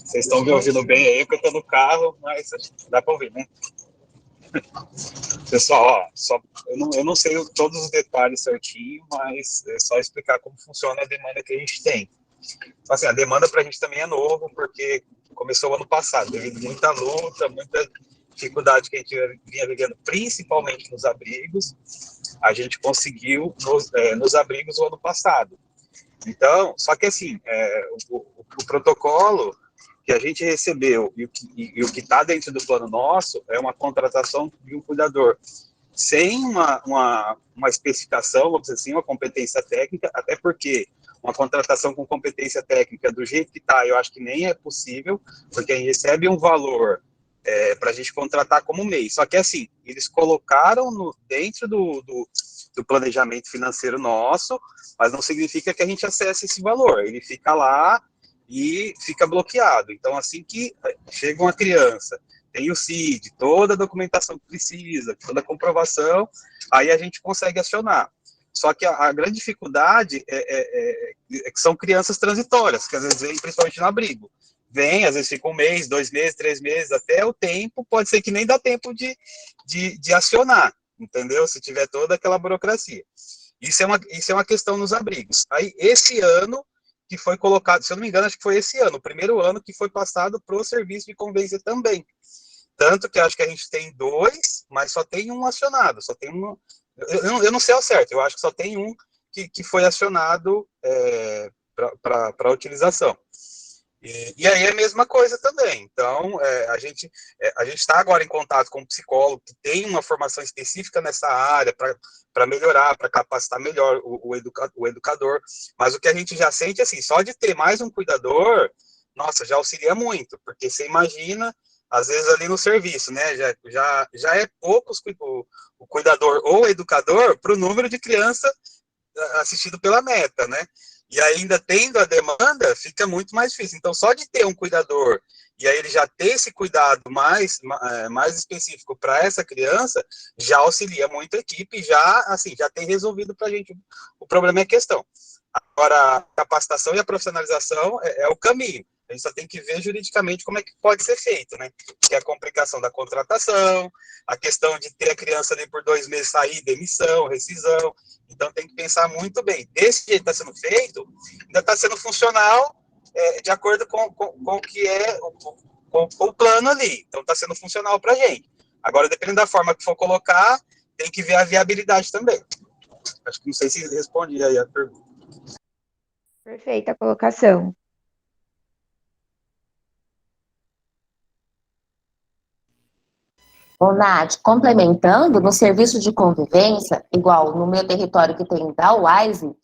Vocês estão me ouvindo bem aí, porque eu estou no carro, mas dá para ouvir, né? Pessoal, ó, eu não sei todos os detalhes certinho, mas é só explicar como funciona a demanda que a gente tem. Então, assim, a demanda para a gente também é novo, porque começou ano passado, devido a muita luta, muita dificuldade que a gente vinha vivendo, principalmente nos abrigos, a gente conseguiu nos abrigos o ano passado. Então, só que assim, o protocolo que a gente recebeu e o que está dentro do plano nosso é uma contratação de um cuidador sem uma especificação, vamos dizer assim, uma competência técnica, até porque uma contratação com competência técnica do jeito que está, eu acho que nem é possível, porque a gente recebe um valor para a gente contratar como mês. Só que assim, eles colocaram dentro do planejamento financeiro nosso, mas não significa que a gente acesse esse valor. Ele fica lá e fica bloqueado. Então, assim que chega uma criança, tem o CID, toda a documentação que precisa, toda a comprovação, aí a gente consegue acionar. Só que a grande dificuldade é que são crianças transitórias, que às vezes vêm principalmente no abrigo. Vem, às vezes fica um mês, 2 meses, 3 meses, até o tempo, pode ser que nem dá tempo de acionar, entendeu? Se tiver toda aquela burocracia. Isso é uma questão nos abrigos. Aí, esse ano, que foi colocado, se eu não me engano, acho que foi esse ano, o primeiro ano que foi passado para o serviço de convivência também. Tanto que acho que a gente tem 2, mas só tem um acionado, só tem um. Eu não sei ao certo, eu acho que só tem um que foi acionado para utilização. E aí é a mesma coisa também. Então, a gente está agora em contato com um psicólogo que tem uma formação específica nessa área para melhorar, para capacitar melhor o educador. Mas o que a gente já sente, assim, só de ter mais um cuidador, nossa, já auxilia muito, porque você imagina, às vezes ali no serviço, né, já é pouco o cuidador ou o educador para o número de criança assistido pela meta, né? E ainda tendo a demanda, fica muito mais difícil. Então, só de ter um cuidador e aí ele já ter esse cuidado mais específico para essa criança, já auxilia muito a equipe, já tem resolvido para a gente o problema e a questão. Agora, a capacitação e a profissionalização é o caminho. A gente só tem que ver juridicamente como é que pode ser feito, né? Que é a complicação da contratação, a questão de ter a criança ali por 2 meses sair, demissão, rescisão. Então tem que pensar muito bem. Desse jeito que está sendo feito, ainda está sendo funcional de acordo com o que é com o plano ali. Então está sendo funcional para a gente. Agora, dependendo da forma que for colocar, tem que ver a viabilidade também. Acho que não sei se respondi aí a pergunta. Perfeita colocação. Ô, Nath, complementando, no serviço de convivência, igual no meu território que tem da UAISE,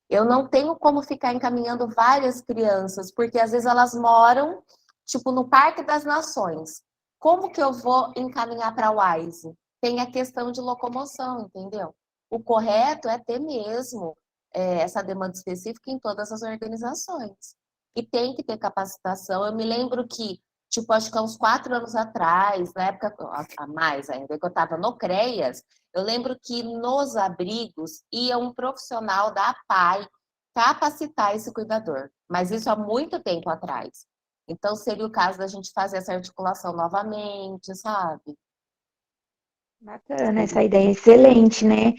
eu não tenho como ficar encaminhando várias crianças, porque às vezes elas moram, tipo, no Parque das Nações. Como que eu vou encaminhar para a UAISE? Tem a questão de locomoção, entendeu? O correto é ter mesmo essa demanda específica em todas as organizações. E tem que ter capacitação. Eu me lembro que, tipo, acho que há uns 4 anos atrás, na época, a mais ainda, que eu estava no CREAS, eu lembro que nos abrigos ia um profissional da APAE capacitar esse cuidador, mas isso há muito tempo atrás. Então, seria o caso da gente fazer essa articulação novamente, sabe? Bacana, essa ideia é excelente, né?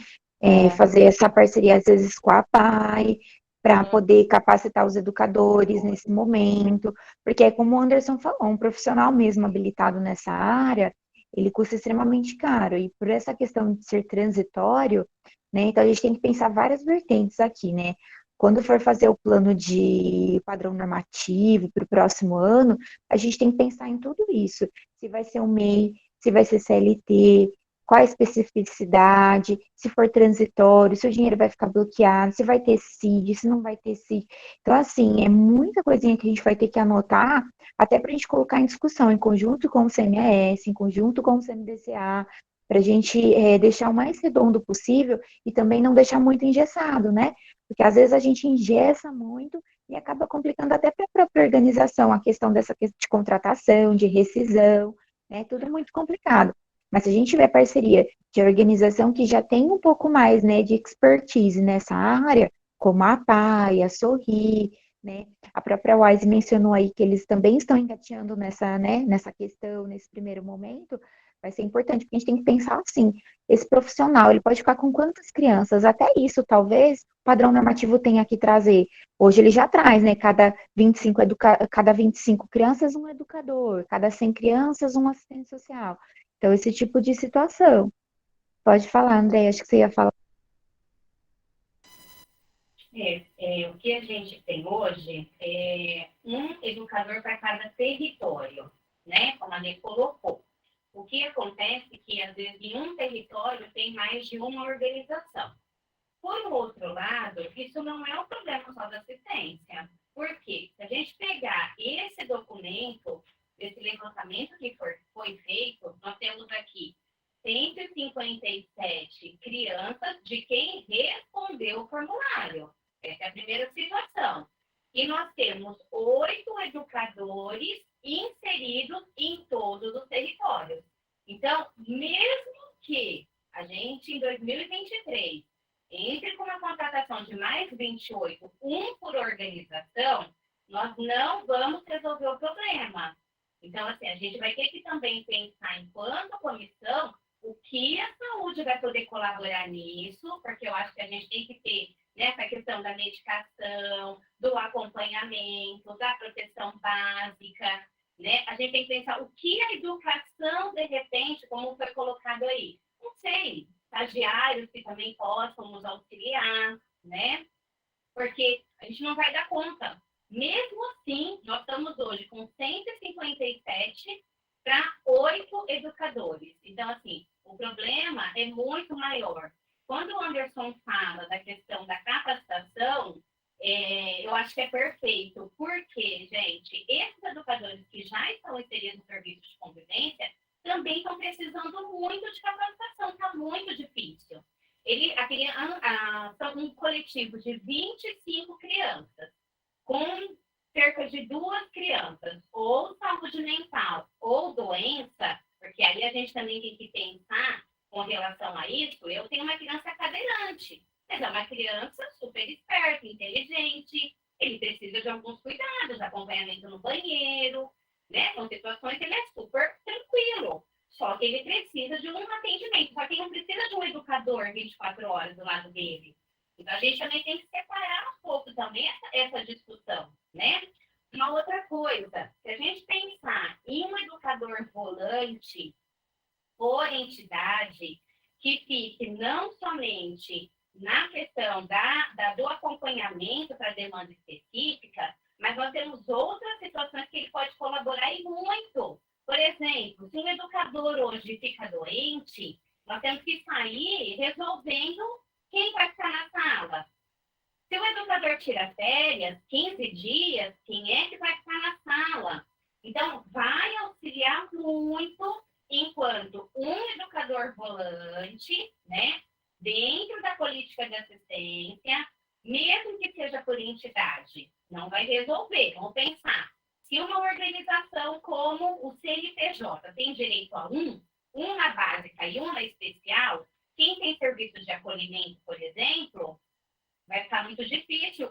É, Fazer essa parceria, às vezes, com a PAI, para é, poder capacitar os educadores nesse momento, porque é como o Anderson falou, um profissional mesmo habilitado nessa área, ele custa extremamente caro, e por essa questão de ser transitório, né? Então a gente tem que pensar várias vertentes aqui, né? Quando for fazer o plano de padrão normativo para o próximo ano, a gente tem que pensar em tudo isso. Se vai ser um MEI, se vai ser CLT, qual a especificidade, se for transitório, se o dinheiro vai ficar bloqueado, se vai ter CID, se não vai ter CID. Então, assim, é muita coisinha que a gente vai ter que anotar, até para a gente colocar em discussão, em conjunto com o CMS, em conjunto com o CMDCA, para a gente deixar o mais redondo possível e também não deixar muito engessado, né? Porque às vezes a gente engessa muito e acaba complicando até para a própria organização, a questão dessa questão de contratação, de rescisão, né? Tudo muito complicado. Mas se a gente tiver parceria de organização que já tem um pouco mais, né, de expertise nessa área, como a PAI, a Sorri, né? A própria Wise mencionou aí que eles também estão engateando nessa, né, nessa questão, nesse primeiro momento. Vai ser importante, porque a gente tem que pensar assim, esse profissional, ele pode ficar com quantas crianças? Até isso, talvez, o padrão normativo tenha que trazer. Hoje ele já traz, né? Cada 25 crianças, um educador, cada 100 crianças, um assistente social. Então, esse tipo de situação. Pode falar, André, acho que você ia falar. O que a gente tem hoje é um educador para cada território, né? Como a Lê colocou. O que acontece é que, às vezes, em um território tem mais de uma organização. Por outro lado, isso não é um problema só da assistência. Por quê? Se a gente pegar esse documento, esse levantamento que foi feito, nós temos aqui 157 crianças de quem respondeu o formulário. Essa é a primeira situação. E nós temos 8 educadores inseridos em todos os territórios. Então, mesmo que a gente, em 2023, entre com uma contratação de mais 28, um por organização, nós não vamos resolver o problema. Então, assim, a gente vai ter que também pensar, enquanto comissão, o que a saúde vai poder colaborar nisso, porque eu acho que a gente tem que ter essa questão da medicação, do acompanhamento, da proteção básica, né? A gente tem que pensar o que a educação, de repente, como foi colocado aí, não sei, estagiários que também possam nos auxiliar, né? Porque a gente não vai dar conta. Mesmo assim, nós estamos hoje com 157 para 8 educadores. Então, assim, o problema é muito maior. Quando o Anderson fala da questão da capacitação, eu acho que é perfeito. Porque, gente, esses educadores que já estão inseridos no serviço de convivência também estão precisando muito de capacitação, está muito difícil. São um coletivo de 25 crianças, com cerca de 2 crianças, ou saúde mental, ou doença, porque aí a gente também tem que pensar com relação a isso. Eu tenho uma criança cadeirante, mas é uma criança super esperta, inteligente, ele precisa de alguns cuidados, acompanhamento no banheiro, né? São situações que ele é super tranquilo, só que ele precisa de um atendimento, só que ele não precisa de um educador 24 horas do lado dele. Então, a gente também tem que separar um pouco também essa discussão, né? Uma outra coisa, se a gente pensar em um educador volante por entidade, que fique não somente na questão do acompanhamento para demanda específica, mas nós temos outras situações que ele pode colaborar e muito. Por exemplo, se um educador hoje fica doente, nós temos que sair resolvendo quem vai ficar na sala. Se o educador tira férias, 15 dias, quem é que vai ficar na sala? Então, vai auxiliar muito enquanto um educador volante, né, dentro da política de assistência, mesmo que seja por entidade, não vai resolver. Vamos pensar. Se uma organização como o CNPJ tem direito a um na básica e um na especial, quem tem serviço de acolhimento, por exemplo, vai ficar muito difícil.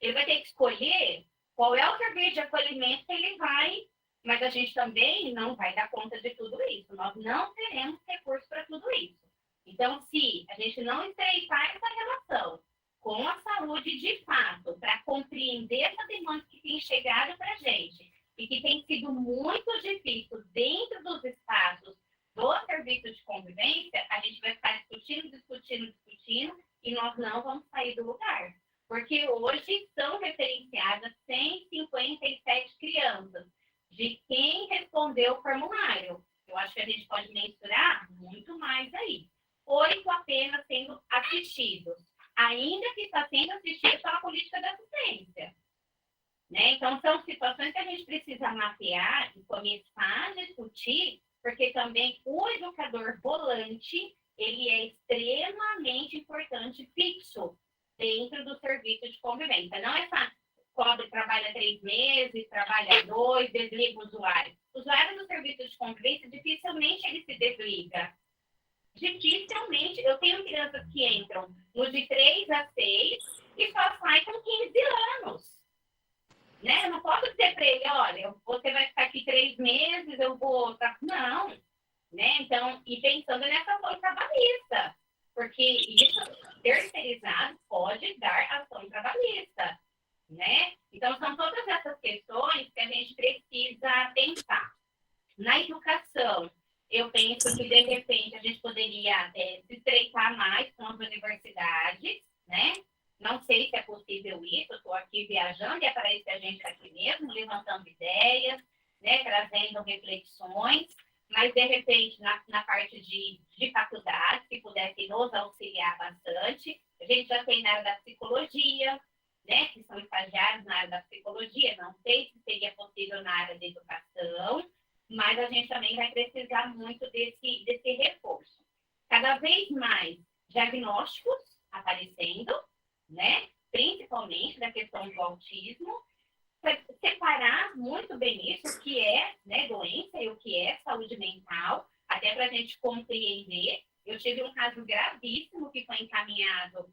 Ele vai ter que escolher qual é o serviço de acolhimento que ele vai, mas a gente também não vai dar conta de tudo isso. Nós não teremos recurso para tudo isso. Então, se a gente não estreitar essa relação com a saúde de fato, para compreender essa demanda que tem chegado para a gente e que tem sido muito difícil dentro dos espaços do serviço de convivência, a gente vai ficar discutindo e nós não vamos sair do lugar. Porque hoje são referenciadas 157 crianças de quem respondeu o formulário. Eu acho que a gente pode mensurar muito mais aí. 8 apenas sendo assistidos, ainda que está sendo assistido pela política da assistência. Né? Então, são situações que a gente precisa mapear e começar a discutir, porque também o educador volante, ele é extremamente importante, fixo, dentro do serviço de convivência. Não é só cobre, trabalha 3 meses, trabalha 2, desliga o usuário. O usuário do serviço de convivência, dificilmente ele se desliga. Dificilmente. Eu tenho crianças que entram no de 3 a 6 e só saem com 15 anos. né? Eu não posso dizer para ele, olha, você vai ficar aqui 3 meses, eu vou... Não, né? Então, e pensando nessa ação trabalhista, porque isso, terceirizado, pode dar ação trabalhista, né? Então, são todas essas questões que a gente precisa pensar. Na educação, eu penso que, de repente, a gente poderia se estreitar mais com as universidades, né? Não sei se é possível isso, eu estou aqui viajando e é para isso que a gente está aqui mesmo, levantando ideias, né? Trazendo reflexões, mas, de repente, na parte de faculdade, se pudesse nos auxiliar bastante. A gente já tem na área da psicologia, né? Que são estagiários na área da psicologia, não sei se seria possível na área da educação, mas a gente também vai precisar muito desse reforço. Cada vez mais diagnósticos aparecendo, né? Principalmente da questão do autismo, separar muito bem isso, o que é, né, doença e o que é saúde mental, até para a gente compreender. Eu tive um caso gravíssimo que foi encaminhado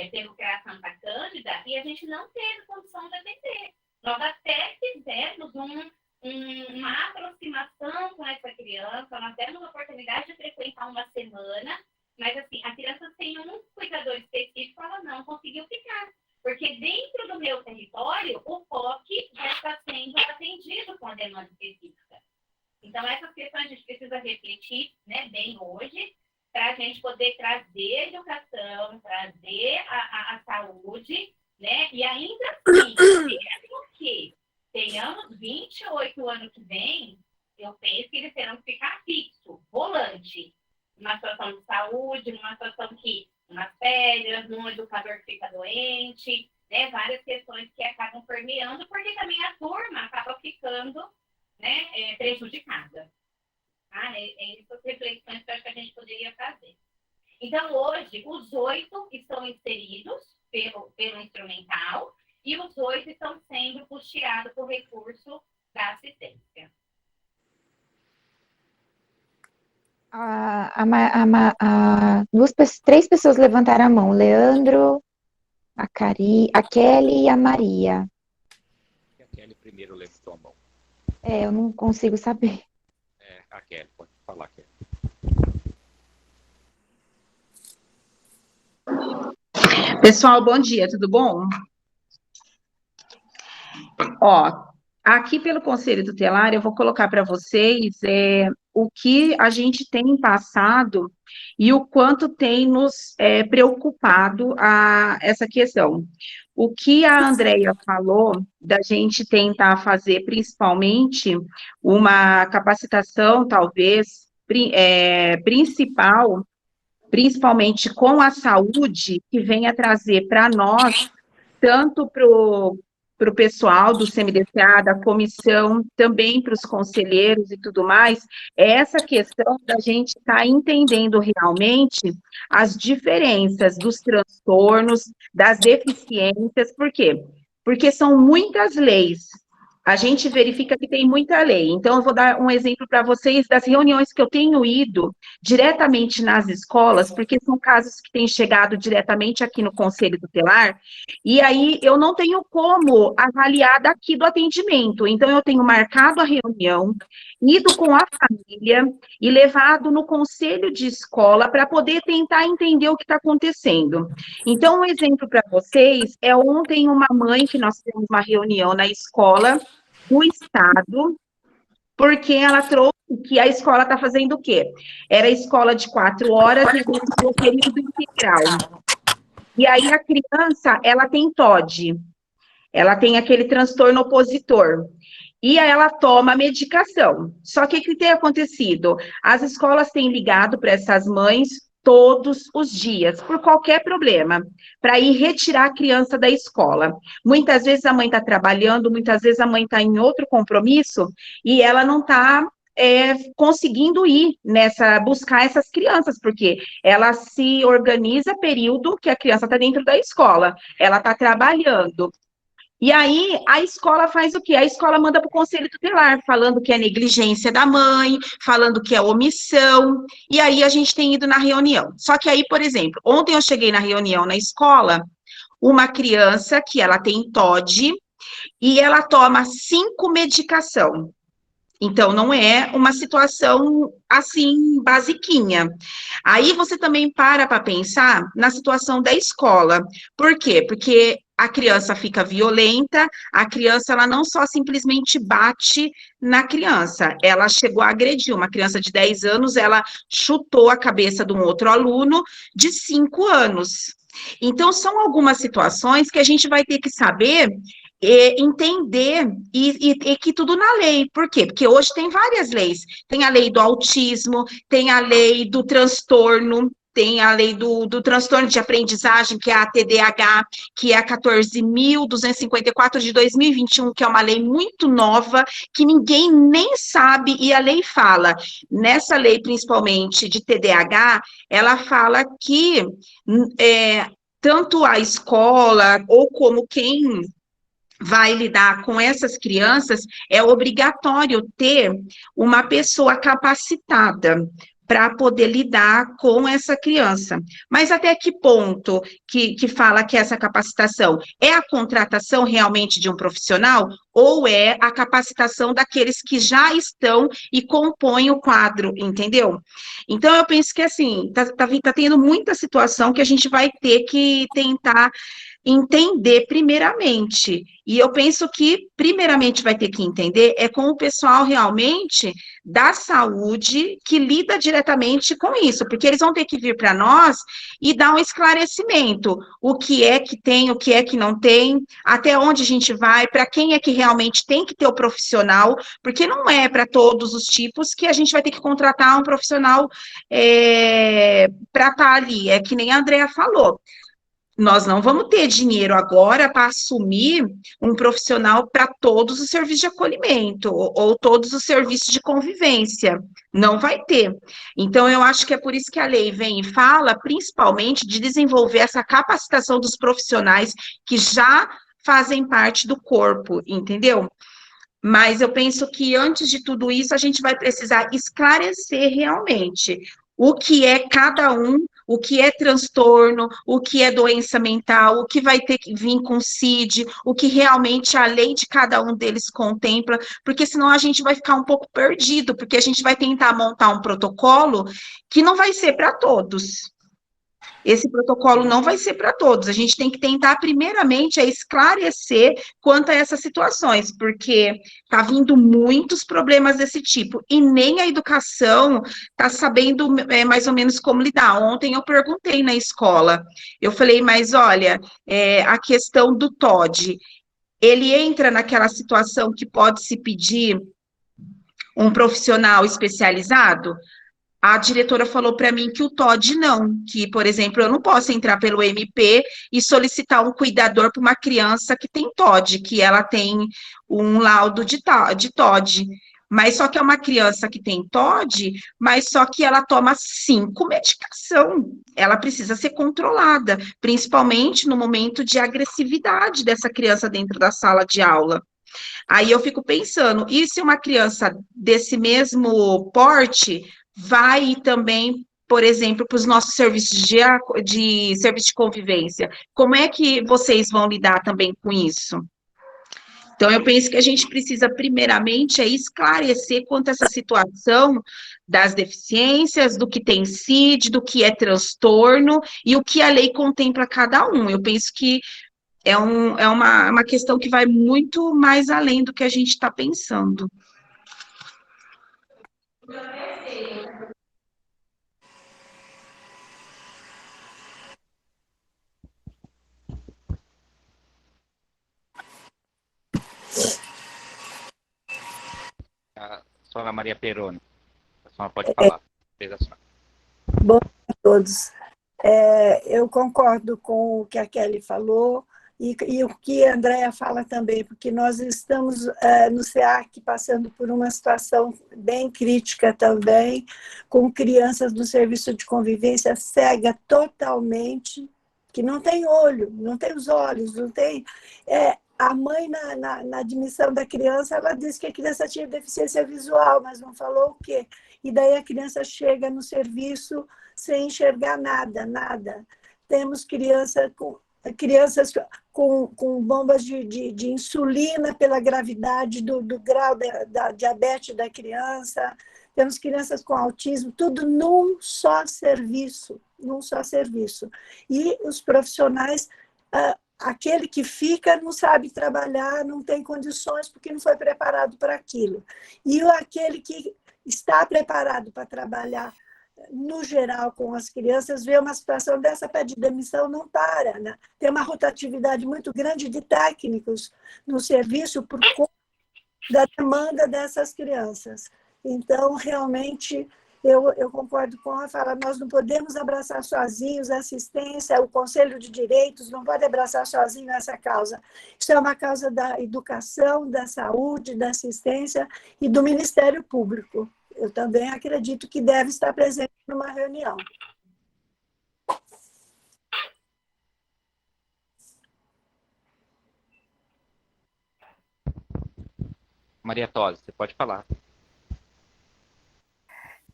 pelo CRA Santa Cândida e a gente não teve condição de atender. Nós até fizemos uma aproximação com essa criança, nós demos a oportunidade de frequentar uma semana, mas assim, a criança sem um cuidador específico, ela não conseguiu ficar. Porque dentro do meu território, o POC já está sendo atendido com a demanda específica. Então, essas questões a gente precisa refletir, né, bem hoje, para a gente poder trazer a educação, trazer a saúde, né? E ainda assim, mesmo que tenhamos 28 anos que vem, eu penso que eles terão que ficar fixo, volante, numa situação de saúde, numa situação que umas férias, num educador que fica doente, né? Várias questões que acabam permeando, porque também a turma acaba ficando, né, prejudicada. Ah, essas reflexões que eu acho que a gente poderia fazer. Então, hoje, os 8 estão inseridos pelo instrumental e os 8 estão sendo custeados por recurso da assistência. Três pessoas levantaram a mão. O Leandro, a Kelly e a Maria. A Kelly primeiro levantou a mão. Eu não consigo saber. A Kelly, pode falar, Kelly. Pessoal, bom dia, tudo bom? Aqui pelo Conselho Tutelar, eu vou colocar para vocês o que a gente tem passado e o quanto tem nos preocupado essa questão. O que a Andrea falou da gente tentar fazer, principalmente, uma capacitação, talvez, principal, principalmente com a saúde, que venha trazer para nós, tanto para o pessoal do CMDCA, da comissão, também para os conselheiros e tudo mais, é essa questão da gente estar entendendo realmente as diferenças dos transtornos, das deficiências. Por quê? Porque são muitas leis. A gente verifica que tem muita lei. Então, eu vou dar um exemplo para vocês das reuniões que eu tenho ido diretamente nas escolas, porque são casos que têm chegado diretamente aqui no Conselho Tutelar, e aí eu não tenho como avaliar daqui do atendimento. Então, eu tenho marcado a reunião, ido com a família e levado no conselho de escola para poder tentar entender o que está acontecendo. Então, um exemplo para vocês é ontem uma mãe que nós tivemos uma reunião na escola do estado, porque ela trouxe que a escola está fazendo o quê? Era escola de 4 horas e o período integral. E aí a criança, ela tem TOD, ela tem aquele transtorno opositor. E aí ela toma medicação. Só que o que tem acontecido? As escolas têm ligado para essas mães todos os dias, por qualquer problema, para ir retirar a criança da escola. Muitas vezes a mãe está trabalhando, muitas vezes a mãe está em outro compromisso, e ela não está conseguindo ir buscar essas crianças, porque ela se organiza período que a criança está dentro da escola, ela está trabalhando. E aí, a escola faz o quê? A escola manda para o Conselho Tutelar, falando que é negligência da mãe, falando que é omissão, e aí a gente tem ido na reunião. Só que aí, por exemplo, ontem eu cheguei na reunião na escola, uma criança que ela tem TOD, e ela toma 5 medicação. Então, não é uma situação, assim, basiquinha. Aí você também para pensar na situação da escola. Por quê? Porque a criança fica violenta, a criança, ela não só simplesmente bate na criança, ela chegou a agredir. Uma criança de 10 anos, ela chutou a cabeça de um outro aluno de 5 anos. Então, são algumas situações que a gente vai ter que saber entender e que tudo na lei. Por quê? Porque hoje tem várias leis. Tem a lei do autismo, tem a lei do transtorno, tem a lei do transtorno de aprendizagem, que é a TDAH, que é a 14.254 de 2021, que é uma lei muito nova, que ninguém nem sabe, e a lei fala, nessa lei principalmente de TDAH, ela fala que tanto a escola, ou como quem vai lidar com essas crianças, é obrigatório ter uma pessoa capacitada para poder lidar com essa criança. Mas até que ponto que fala que essa capacitação é a contratação realmente de um profissional ou é a capacitação daqueles que já estão e compõem o quadro, entendeu? Então, eu penso que, assim, tá tendo muita situação que a gente vai ter que tentar entender primeiramente. E eu penso que, primeiramente, vai ter que entender é com o pessoal realmente da saúde que lida diretamente com isso, porque eles vão ter que vir para nós e dar um esclarecimento. O que é que tem, o que é que não tem, até onde a gente vai, para quem é que realmente tem que ter o profissional, porque não é para todos os tipos que a gente vai ter que contratar um profissional para estar ali. É que nem a Andrea falou. Nós não vamos ter dinheiro agora para assumir um profissional para todos os serviços de acolhimento ou todos os serviços de convivência. Não vai ter. Então, eu acho que é por isso que a lei vem e fala, principalmente, de desenvolver essa capacitação dos profissionais que já fazem parte do corpo, entendeu? Mas eu penso que, antes de tudo isso, a gente vai precisar esclarecer realmente o que é cada um, o que é transtorno, o que é doença mental, o que vai ter que vir com CID, o que realmente a lei de cada um deles contempla, porque senão a gente vai ficar um pouco perdido, porque a gente vai tentar montar um protocolo que não vai ser para todos. Esse protocolo não vai ser para todos. A gente tem que tentar, primeiramente, esclarecer quanto a essas situações, porque está vindo muitos problemas desse tipo, e nem a educação está sabendo mais ou menos como lidar. Ontem eu perguntei na escola, eu falei, mas olha, a questão do TOD, ele entra naquela situação que pode se pedir um profissional especializado? A diretora falou para mim que o TOD não, que, por exemplo, eu não posso entrar pelo MP e solicitar um cuidador para uma criança que tem TOD, que ela tem um laudo de TOD. Mas só que é uma criança que tem TOD, mas só que ela toma 5 medicação. Ela precisa ser controlada, principalmente no momento de agressividade dessa criança dentro da sala de aula. Aí eu fico pensando, e se uma criança desse mesmo porte vai também, por exemplo, para os nossos serviços de serviço de convivência? Como é que vocês vão lidar também com isso? Então, eu penso que a gente precisa, primeiramente, esclarecer quanto a essa situação das deficiências, do que tem CID, do que é transtorno, e o que a lei contempla cada um. Eu penso que é uma questão que vai muito mais além do que a gente está pensando. A senhora Maria Peroni, a senhora pode falar. Bom dia a todos. Eu concordo com o que a Kelly falou e o que a Andrea fala também, porque nós estamos no SEAC passando por uma situação bem crítica também, com crianças do serviço de convivência cega totalmente, que não tem olho, não tem os olhos, não tem... A mãe, na admissão da criança, ela disse que a criança tinha deficiência visual, mas não falou o quê. E daí a criança chega no serviço sem enxergar nada, nada. Temos criança crianças com bombas de insulina pela gravidade do grau da diabetes da criança, temos crianças com autismo, tudo num só serviço, num só serviço. E os profissionais, aquele que fica não sabe trabalhar, não tem condições porque não foi preparado para aquilo. E aquele que está preparado para trabalhar no geral, com as crianças, vê uma situação dessa, pede demissão, não para. Né? Tem uma rotatividade muito grande de técnicos no serviço por conta da demanda dessas crianças. Então, realmente, eu concordo com a fala, nós não podemos abraçar sozinhos a assistência, o Conselho de Direitos não pode abraçar sozinho essa causa. Isso é uma causa da educação, da saúde, da assistência e do Ministério Público. Eu também acredito que deve estar presente numa reunião. Maria Tosi, você pode falar.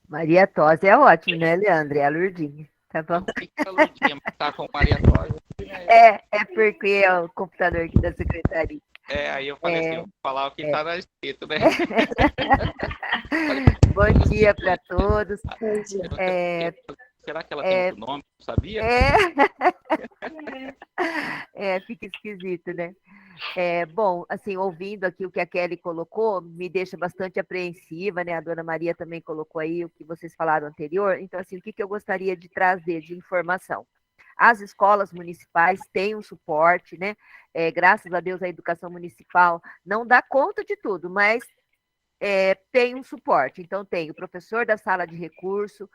Maria Tosi é ótimo, né, Leandro? É a Lourdinha. Tá bom? Por que a Lourdinha tá com Maria Tosi? É porque é o computador aqui da secretaria. Aí eu falei assim, eu vou falar o que está na escrito, né? Bom dia para todos. Será que ela tem outro nome? Não sabia? Fica esquisito, né? Bom, assim, ouvindo aqui o que a Kelly colocou, me deixa bastante apreensiva, né? A dona Maria também colocou aí o que vocês falaram anterior. Então, assim, o que eu gostaria de trazer de informação? As escolas municipais têm um suporte, né? Graças a Deus a educação municipal não dá conta de tudo, mas tem um suporte. Então, tem o professor da sala de recurso,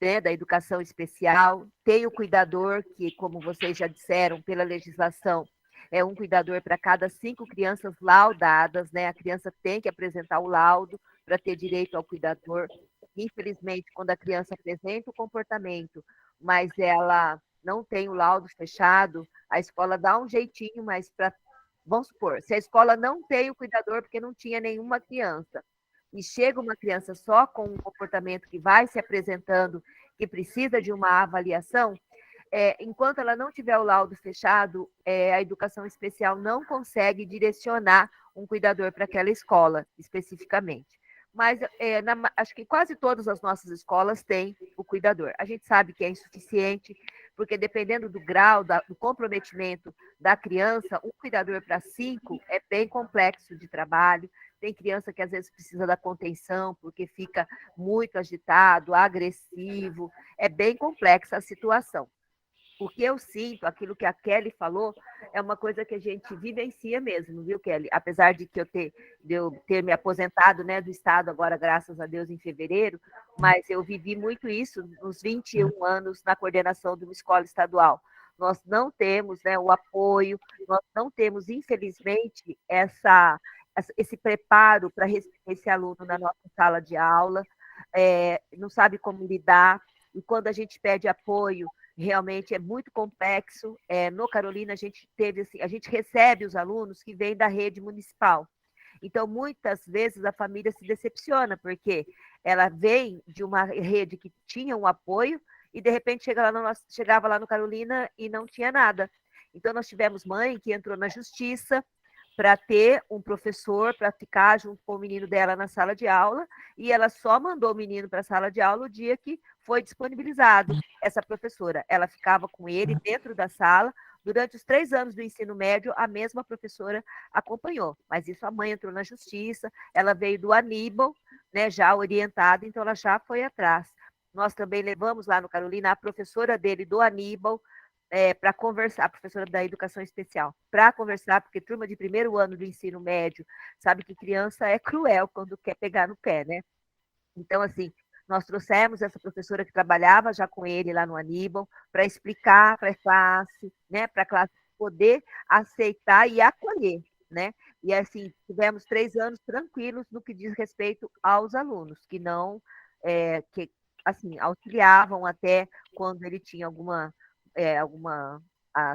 né, da educação especial, tem o cuidador, que, como vocês já disseram, pela legislação, é um cuidador para cada 5 crianças laudadas, né? A criança tem que apresentar o laudo para ter direito ao cuidador. Infelizmente, quando a criança apresenta o comportamento, mas ela não tem o laudo fechado, a escola dá um jeitinho, mas vamos supor, se a escola não tem o cuidador porque não tinha nenhuma criança, e chega uma criança só com um comportamento que vai se apresentando, que precisa de uma avaliação, enquanto ela não tiver o laudo fechado, a educação especial não consegue direcionar um cuidador para aquela escola, especificamente. Mas acho que quase todas as nossas escolas têm o cuidador. A gente sabe que é insuficiente, porque dependendo do grau, do comprometimento da criança, um cuidador para 5 é bem complexo de trabalho. Tem criança que às vezes precisa da contenção, porque fica muito agitado, agressivo. É bem complexa a situação. O que eu sinto, aquilo que a Kelly falou, é uma coisa que a gente vivencia mesmo, viu, Kelly? Apesar de eu ter me aposentado, né, do Estado agora, graças a Deus, em fevereiro, mas eu vivi muito isso nos 21 anos na coordenação de uma escola estadual. Nós não temos, né, o apoio, nós não temos, infelizmente, esse preparo para receber esse aluno na nossa sala de aula, não sabe como lidar, e quando a gente pede apoio, realmente é muito complexo. No Carolina, a gente recebe os alunos que vêm da rede municipal. Então, muitas vezes, a família se decepciona, porque ela vem de uma rede que tinha um apoio e, de repente, chegava lá no Carolina e não tinha nada. Então, nós tivemos mãe que entrou na justiça para ter um professor para ficar junto com o menino dela na sala de aula, e ela só mandou o menino para a sala de aula o dia que foi disponibilizado essa professora. Ela ficava com ele dentro da sala. Durante os 3 anos do ensino médio, a mesma professora acompanhou, mas isso a mãe entrou na justiça, ela veio do Aníbal, né, já orientada, então ela já foi atrás. Nós também levamos lá no Carolina a professora dele do Aníbal, para conversar, a professora da educação especial, para conversar, porque turma de 1º ano do ensino médio sabe que criança é cruel quando quer pegar no pé, né? Então, assim, nós trouxemos essa professora que trabalhava já com ele lá no Aníbal, para explicar para a classe, né, para a classe poder aceitar e acolher, né? E, assim, tivemos 3 anos tranquilos no que diz respeito aos alunos, que não, que, assim, auxiliavam até quando ele tinha alguma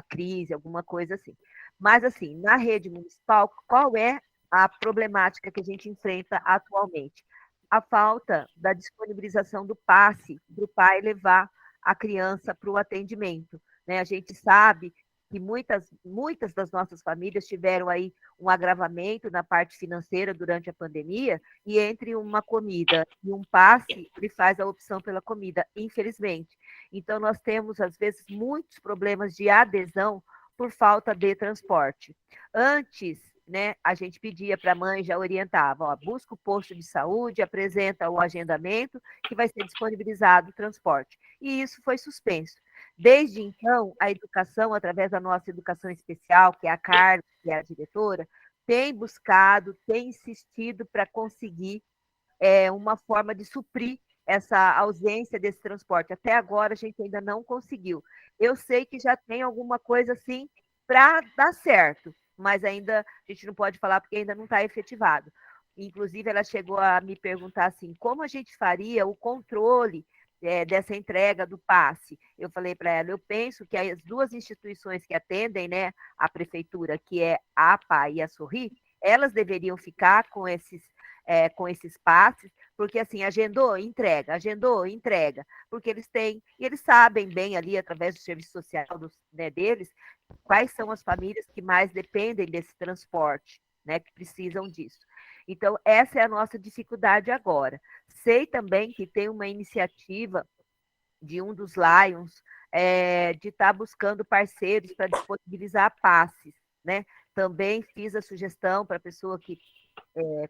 crise, alguma coisa assim. Mas, assim, na rede municipal, qual é a problemática que a gente enfrenta atualmente? A falta da disponibilização do passe para o pai levar a criança para o atendimento, né? A gente sabe que muitas das nossas famílias tiveram aí um agravamento na parte financeira durante a pandemia, e entre uma comida e um passe, ele faz a opção pela comida, infelizmente. Então, nós temos, às vezes, muitos problemas de adesão por falta de transporte. Antes, né, a gente pedia para a mãe, já orientava, ó, busca o posto de saúde, apresenta o agendamento, que vai ser disponibilizado o transporte. E isso foi suspenso. Desde então, a educação, através da nossa educação especial, que é a Carla, que é a diretora, tem buscado, tem insistido para conseguir uma forma de suprir essa ausência desse transporte. Até agora, a gente ainda não conseguiu. Eu sei que já tem alguma coisa assim para dar certo, mas ainda a gente não pode falar porque ainda não está efetivado. Inclusive, ela chegou a me perguntar assim, como a gente faria o controle dessa entrega do passe? Eu falei para ela, eu penso que as duas instituições que atendem, né, a prefeitura, que é a APA e a Sorri, elas deveriam ficar com esses passes, porque assim, agendou, entrega, porque eles têm, e eles sabem bem ali, através do serviço social né, deles, quais são as famílias que mais dependem desse transporte, né, que precisam disso. Então, essa é a nossa dificuldade agora. Sei também que tem uma iniciativa de um dos Lions de estar buscando parceiros para disponibilizar passes, né? Também fiz a sugestão para a pessoa que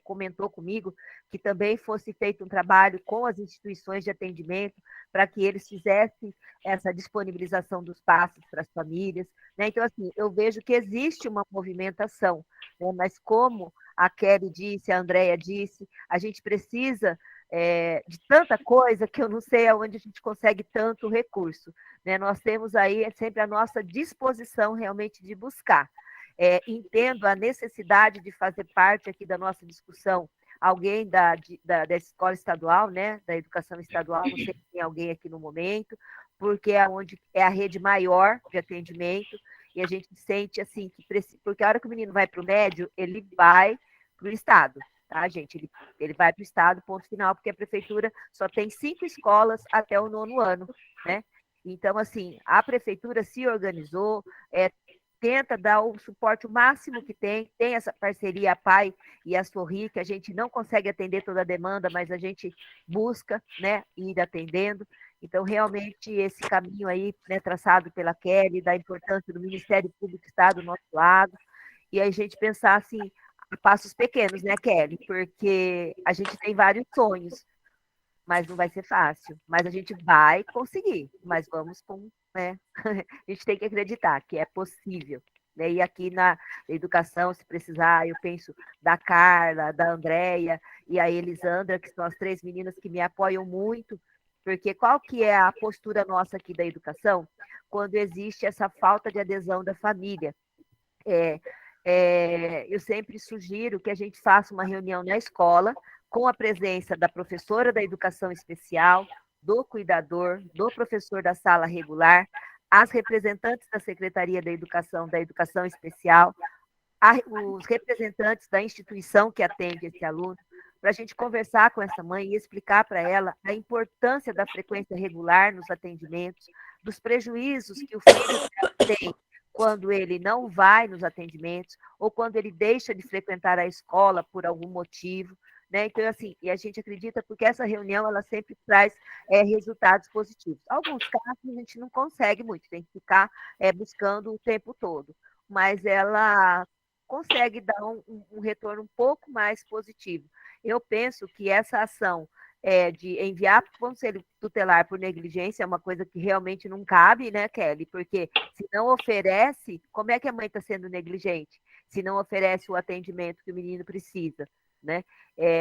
comentou comigo que também fosse feito um trabalho com as instituições de atendimento para que eles fizessem essa disponibilização dos passes para as famílias, né? Então, assim, eu vejo que existe uma movimentação, né? Mas como a Kelly disse, a Andrea disse, a gente precisa de tanta coisa que eu não sei aonde a gente consegue tanto recurso, né? Nós temos aí sempre a nossa disposição realmente de buscar. Entendo a necessidade de fazer parte aqui da nossa discussão alguém da escola estadual, né, da educação estadual, não sei se tem alguém aqui no momento, porque é onde é a rede maior de atendimento, e a gente sente assim, porque a hora que o menino vai para o médio, ele vai para o estado, tá, gente? Ele vai para o estado, ponto final, porque a prefeitura só tem 5 escolas até o 9º ano, né? Então, assim, a prefeitura se organizou, tenta dar o suporte o máximo que tem essa parceria, a PAI e a Sorri, que a gente não consegue atender toda a demanda, mas a gente busca, né, ir atendendo. Então, realmente, esse caminho aí, né, traçado pela Kelly, da importância do Ministério Público estar do nosso lado, e a gente pensar, assim, a passos pequenos, né, Kelly? Porque a gente tem vários sonhos, mas não vai ser fácil. Mas a gente vai conseguir, mas vamos com, né? A gente tem que acreditar que é possível. Né? E aqui na educação, se precisar, eu penso da Carla, da Andrea e a Elisandra, que são as 3 meninas que me apoiam muito, porque qual que é a postura nossa aqui da educação? Quando existe essa falta de adesão da família. Eu sempre sugiro que a gente faça uma reunião na escola, com a presença da professora da educação especial, do cuidador, do professor da sala regular, as representantes da Secretaria da Educação Especial, os representantes da instituição que atende esse aluno, para a gente conversar com essa mãe e explicar para ela a importância da frequência regular nos atendimentos, dos prejuízos que o filho tem quando ele não vai nos atendimentos ou quando ele deixa de frequentar a escola por algum motivo. Né? Então, assim, e a gente acredita porque essa reunião ela sempre traz resultados positivos. Alguns casos a gente não consegue muito, tem que ficar buscando o tempo todo, mas ela consegue dar um retorno um pouco mais positivo. Eu penso que essa ação de enviar para o Conselho Tutelar por negligência é uma coisa que realmente não cabe, né, Kelly? Porque se não oferece, como é que a mãe está sendo negligente? Se não oferece o atendimento que o menino precisa. Né?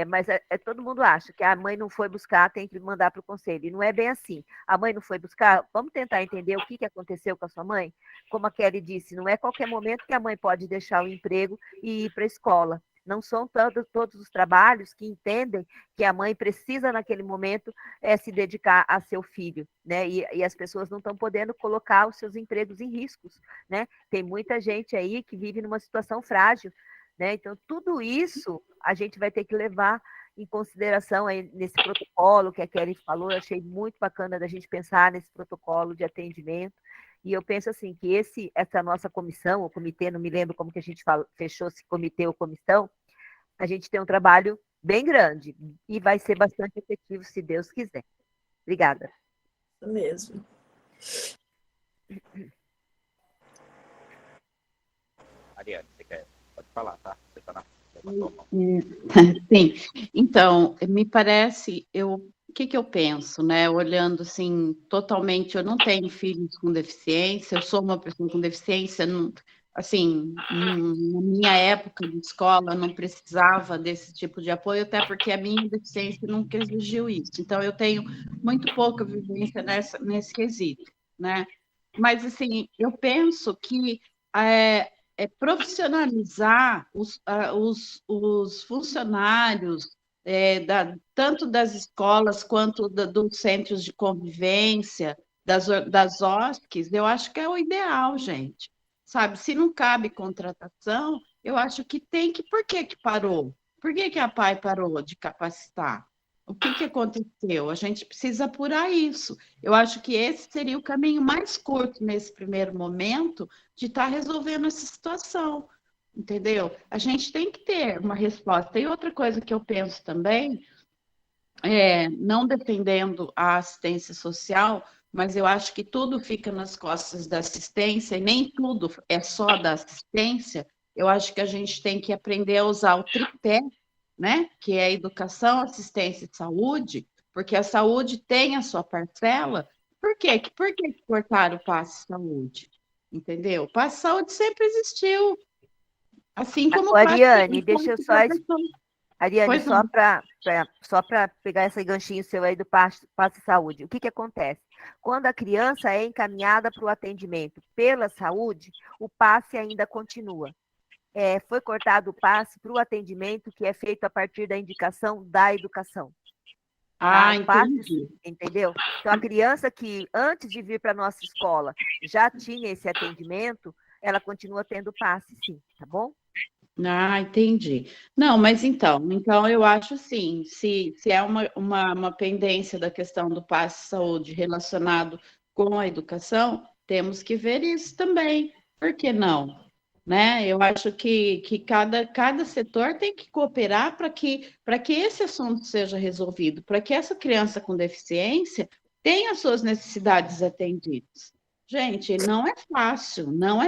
Mas todo mundo acha que a mãe não foi buscar, tem que mandar para o conselho. E não é bem assim. A mãe não foi buscar, vamos tentar entender o que aconteceu com a sua mãe? Como a Kelly disse, não é qualquer momento que a mãe pode deixar o emprego e ir para a escola. Não são todos os trabalhos que entendem que a mãe precisa, naquele momento, se dedicar a seu filho. Né? E as pessoas não estão podendo colocar os seus empregos em riscos. Né? Tem muita gente aí que vive numa situação frágil. Né? Então, tudo isso a gente vai ter que levar em consideração aí nesse protocolo que a Kelly falou. Eu achei muito bacana da gente pensar nesse protocolo de atendimento. E eu penso assim, que essa nossa comissão, o comitê, não me lembro como que a gente fechou, se comitê ou comissão, a gente tem um trabalho bem grande e vai ser bastante efetivo, se Deus quiser. Obrigada. Isso mesmo. Mariane, você quer? Pode falar, tá? Você tá na Sim, então, me parece, o que eu penso, né? Olhando assim, totalmente, eu não tenho filhos com deficiência, eu sou uma pessoa com deficiência, assim, na minha época de escola, não precisava desse tipo de apoio, até porque a minha deficiência nunca exigiu isso. Então, eu tenho muito pouca vivência nesse quesito, né? Mas, assim, eu penso que profissionalizar os funcionários, tanto das escolas quanto dos centros de convivência, das OSCs, eu acho que é o ideal, gente. Sabe, se não cabe contratação, eu acho que tem que... Por que que parou? Por que que a PAI parou de capacitar? O que aconteceu? A gente precisa apurar isso. Eu acho que esse seria o caminho mais curto nesse primeiro momento de estar resolvendo essa situação, entendeu? A gente tem que ter uma resposta. E outra coisa que eu penso também, não defendendo a assistência social, mas eu acho que tudo fica nas costas da assistência, e nem tudo é só da assistência. Eu acho que a gente tem que aprender a usar o tripé, né? Que é educação, assistência e saúde, porque a saúde tem a sua parcela. Por quê? Por que cortaram o passe saúde? Entendeu? O passe saúde sempre existiu. Assim como o Ariane, deixa eu só... Ariane, Pois só para pegar esse ganchinho seu aí do passe saúde, o que acontece? Quando a criança é encaminhada para o atendimento pela saúde, o passe ainda continua. Foi cortado o passe para o atendimento que é feito a partir da indicação da educação. Entendi. Entendeu? Então, a criança que, antes de vir para a nossa escola, já tinha esse atendimento, ela continua tendo passe, sim, tá bom? Entendi. Não, mas então eu acho assim, se é uma pendência da questão do passe saúde relacionado com a educação, temos que ver isso também. Por que não? Né? Eu acho que cada setor tem que cooperar para que esse assunto seja resolvido, para que essa criança com deficiência tenha as suas necessidades atendidas. Gente, não é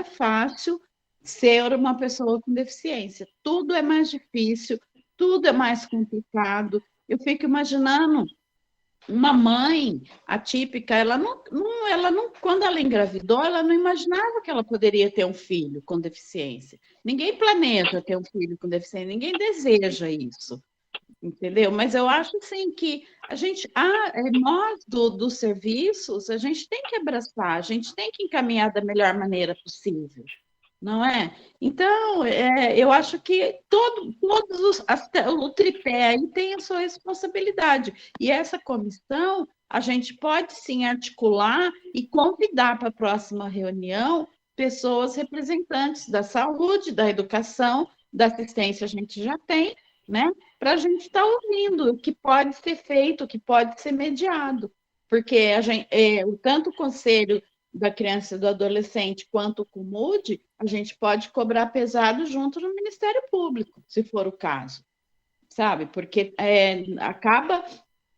fácil ser uma pessoa com deficiência. Tudo é mais difícil, tudo é mais complicado. Eu fico imaginando uma mãe atípica, ela não, quando ela engravidou, ela não imaginava que ela poderia ter um filho com deficiência. Ninguém planeja ter um filho com deficiência, ninguém deseja isso, entendeu? Mas eu acho assim que a gente, nós dos serviços, a gente tem que abraçar, a gente tem que encaminhar da melhor maneira possível. Não é? Então, eu acho que o tripé aí tem a sua responsabilidade. E essa comissão, a gente pode sim articular e convidar para a próxima reunião pessoas representantes da saúde, da educação, da assistência, a gente já tem, né? Para a gente estar ouvindo o que pode ser feito, o que pode ser mediado. Porque tanto o conselho da criança e do adolescente quanto o CUMUD, a gente pode cobrar pesado junto no Ministério Público, se for o caso, sabe? Porque acaba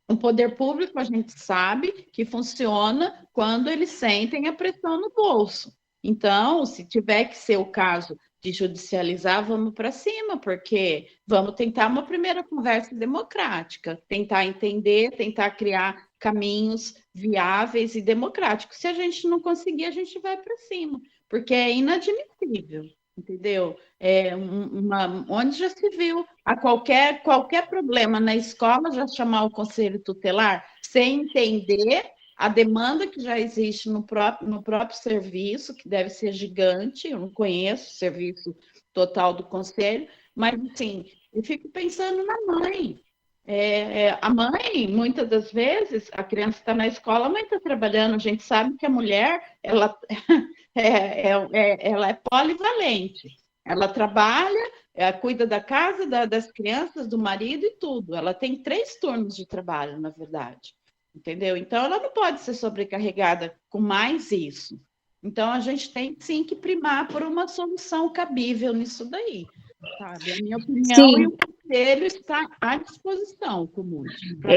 o poder público, a gente sabe que funciona quando eles sentem a pressão no bolso. Então, se tiver que ser o caso de judicializar, vamos para cima, porque vamos tentar uma primeira conversa democrática, tentar entender, tentar criar caminhos viáveis e democráticos. Se a gente não conseguir, a gente vai para cima, porque é inadmissível, entendeu? Onde já se viu a qualquer problema na escola já chamar o conselho tutelar sem entender a demanda que já existe no próprio serviço, que deve ser gigante, eu não conheço o serviço total do conselho, mas, assim, eu fico pensando na mãe. A mãe, muitas das vezes, a criança está na escola, a mãe está trabalhando, a gente sabe que a mulher, ela é polivalente, ela trabalha, cuida da casa, das crianças, do marido e tudo, ela tem 3 turnos de trabalho, na verdade. Entendeu? Então, ela não pode ser sobrecarregada com mais isso. Então, a gente tem, sim, que primar por uma solução cabível nisso daí, sabe? A minha opinião Sim. e o conselho está à disposição comum.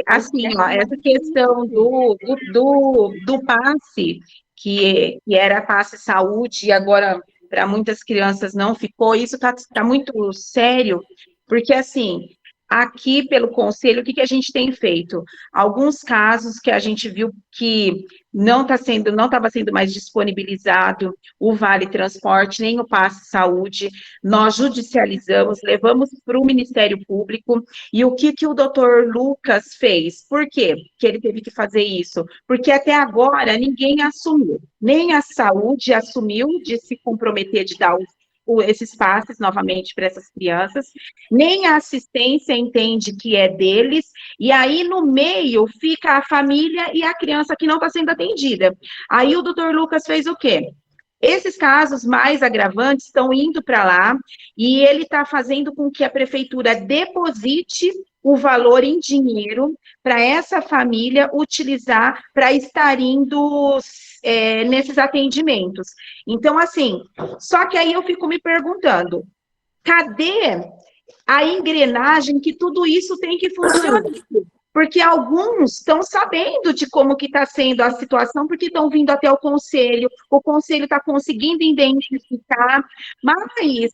Assim, ó, essa questão do passe, que era passe saúde, e agora para muitas crianças não ficou, isso tá muito sério, porque assim, aqui pelo conselho, o que a gente tem feito? Alguns casos que a gente viu que não estava sendo mais disponibilizado o Vale Transporte, nem o Passe Saúde, nós judicializamos, levamos para o Ministério Público, e o que o doutor Lucas fez? Por quê que ele teve que fazer isso? Porque até agora ninguém assumiu, nem a saúde assumiu de se comprometer de dar esses passes novamente para essas crianças, nem a assistência entende que é deles, e aí no meio fica a família e a criança que não está sendo atendida. Aí o doutor Lucas fez o quê? Esses casos mais agravantes estão indo para lá, e ele está fazendo com que a prefeitura deposite o valor em dinheiro para essa família utilizar para estar indo nesses atendimentos. Então, assim, só que aí eu fico me perguntando, cadê a engrenagem que tudo isso tem que funcionar? Porque alguns estão sabendo de como que está sendo a situação, porque estão vindo até o conselho está conseguindo identificar, mas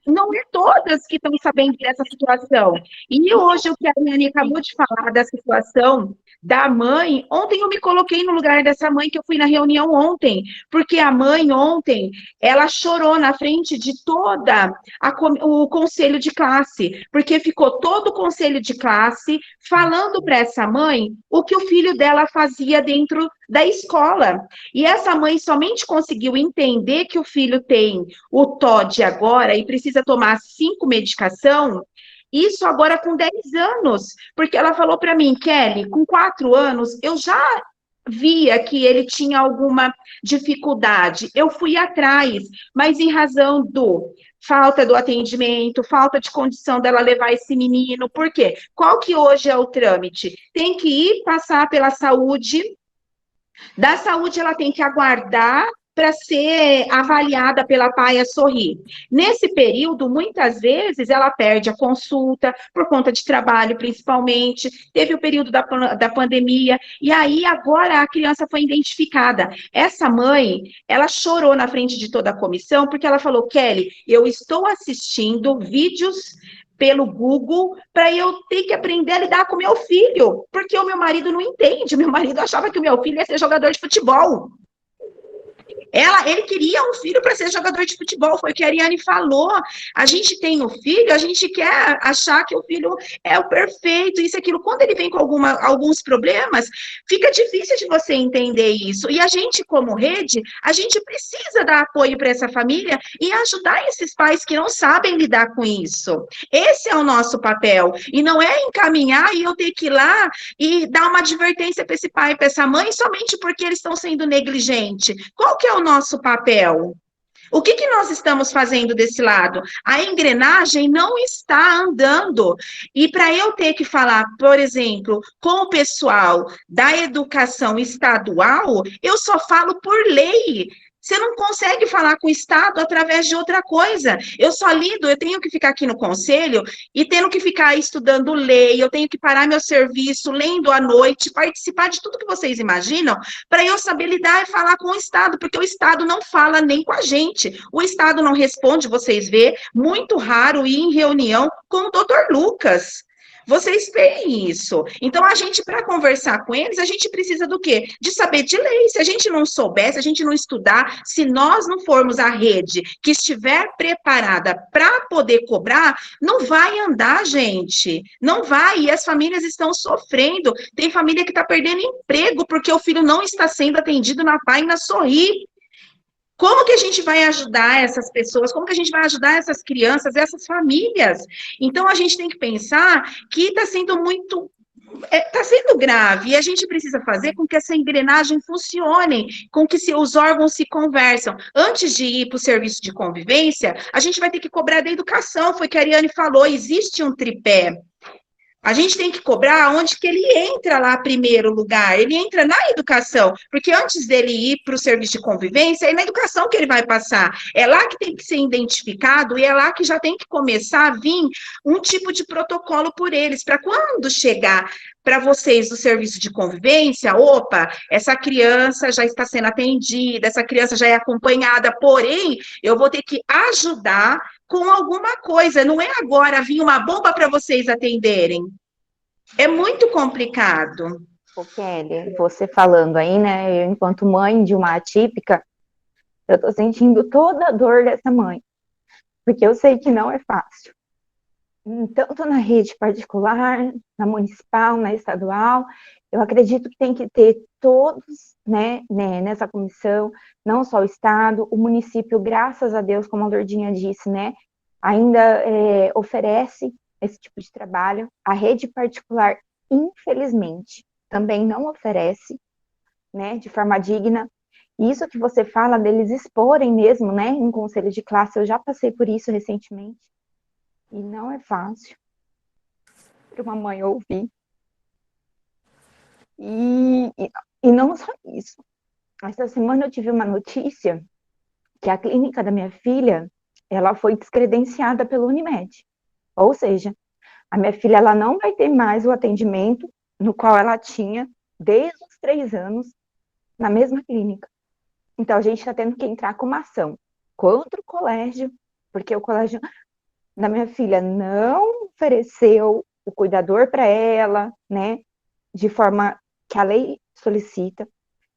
não é todas que estão sabendo dessa situação. E hoje, o que a Ariane acabou de falar da situação da mãe, ontem eu me coloquei no lugar dessa mãe, que eu fui na reunião ontem, porque a mãe ontem, ela chorou na frente de toda o conselho de classe, porque ficou todo o conselho de classe falando para essa mãe o que o filho dela fazia dentro da escola. E essa mãe somente conseguiu entender que o filho tem o TOD agora e precisa tomar 5 medicação, isso agora com 10 anos, porque ela falou para mim, Kelly, com 4 anos, eu já via que ele tinha alguma dificuldade, eu fui atrás, mas em razão do falta do atendimento, falta de condição dela levar esse menino, por quê? Qual que hoje é o trâmite? Tem que ir passar pela saúde, da saúde ela tem que aguardar para ser avaliada pela Paia Sorrir. Nesse período, muitas vezes, ela perde a consulta, por conta de trabalho, principalmente, teve o período da pandemia, e aí, agora, a criança foi identificada. Essa mãe, ela chorou na frente de toda a comissão, porque ela falou, Kelly, eu estou assistindo vídeos pelo Google, para eu ter que aprender a lidar com meu filho, porque o meu marido não entende, meu marido achava que o meu filho ia ser jogador de futebol. Ele queria um filho para ser jogador de futebol, foi o que a Ariane falou. A gente tem um filho, a gente quer achar que o filho é o perfeito, isso e aquilo. Quando ele vem com alguns problemas, fica difícil de você entender isso. E a gente, como rede, a gente precisa dar apoio para essa família e ajudar esses pais que não sabem lidar com isso. Esse é o nosso papel. E não é encaminhar e eu ter que ir lá e dar uma advertência para esse pai, para essa mãe, somente porque eles estão sendo negligentes. Qual que é o nosso papel? O que nós estamos fazendo desse lado? A engrenagem não está andando. E para eu ter que falar, por exemplo, com o pessoal da educação estadual, eu só falo por lei. Você não consegue falar com o Estado através de outra coisa. Eu só lido, eu tenho que ficar aqui no conselho e tendo que ficar estudando lei, eu tenho que parar meu serviço, lendo à noite, participar de tudo que vocês imaginam, para eu saber lidar e falar com o Estado, porque o Estado não fala nem com a gente. O Estado não responde, vocês vê, muito raro ir em reunião com o doutor Lucas. Vocês veem isso. Então, a gente, para conversar com eles, a gente precisa do quê? De saber de lei. Se a gente não souber, se a gente não estudar, se nós não formos a rede que estiver preparada para poder cobrar, não vai andar, gente. Não vai. E as famílias estão sofrendo. Tem família que está perdendo emprego porque o filho não está sendo atendido na página Sorrir. Como que a gente vai ajudar essas pessoas? Como que a gente vai ajudar essas crianças, essas famílias? Então, a gente tem que pensar que está sendo está sendo grave, e a gente precisa fazer com que essa engrenagem funcione, com que os órgãos se conversam. Antes de ir para o serviço de convivência, a gente vai ter que cobrar da educação, foi o que a Ariane falou, existe um tripé. A gente tem que cobrar onde que ele entra lá primeiro lugar. Ele entra na educação, porque antes dele ir para o serviço de convivência, é na educação que ele vai passar. É lá que tem que ser identificado e é lá que já tem que começar a vir um tipo de protocolo por eles, para quando chegar para vocês do serviço de convivência, opa, essa criança já está sendo atendida, essa criança já é acompanhada, porém, eu vou ter que ajudar com alguma coisa, não é agora vir uma bomba para vocês atenderem. É muito complicado. Ô, Kelly, você falando aí, né? Eu, enquanto mãe de uma atípica, eu tô sentindo toda a dor dessa mãe, porque eu sei que não é fácil. Tanto na rede particular, na municipal, na estadual, eu acredito que tem que ter todos, né, nessa comissão, não só o Estado, o município, graças a Deus, como a Lourdinha disse, né, ainda oferece esse tipo de trabalho. A rede particular, infelizmente, também não oferece, né, de forma digna. Isso que você fala deles exporem mesmo, né, em conselho de classe, eu já passei por isso recentemente. E não é fácil para uma mãe ouvir. E não só isso. Essa semana eu tive uma notícia que a clínica da minha filha, ela foi descredenciada pela Unimed. Ou seja, a minha filha ela não vai ter mais o atendimento no qual ela tinha desde os 3 anos na mesma clínica. Então a gente está tendo que entrar com uma ação contra o colégio, porque o colégio da minha filha não ofereceu o cuidador para ela, né, de forma que a lei solicita.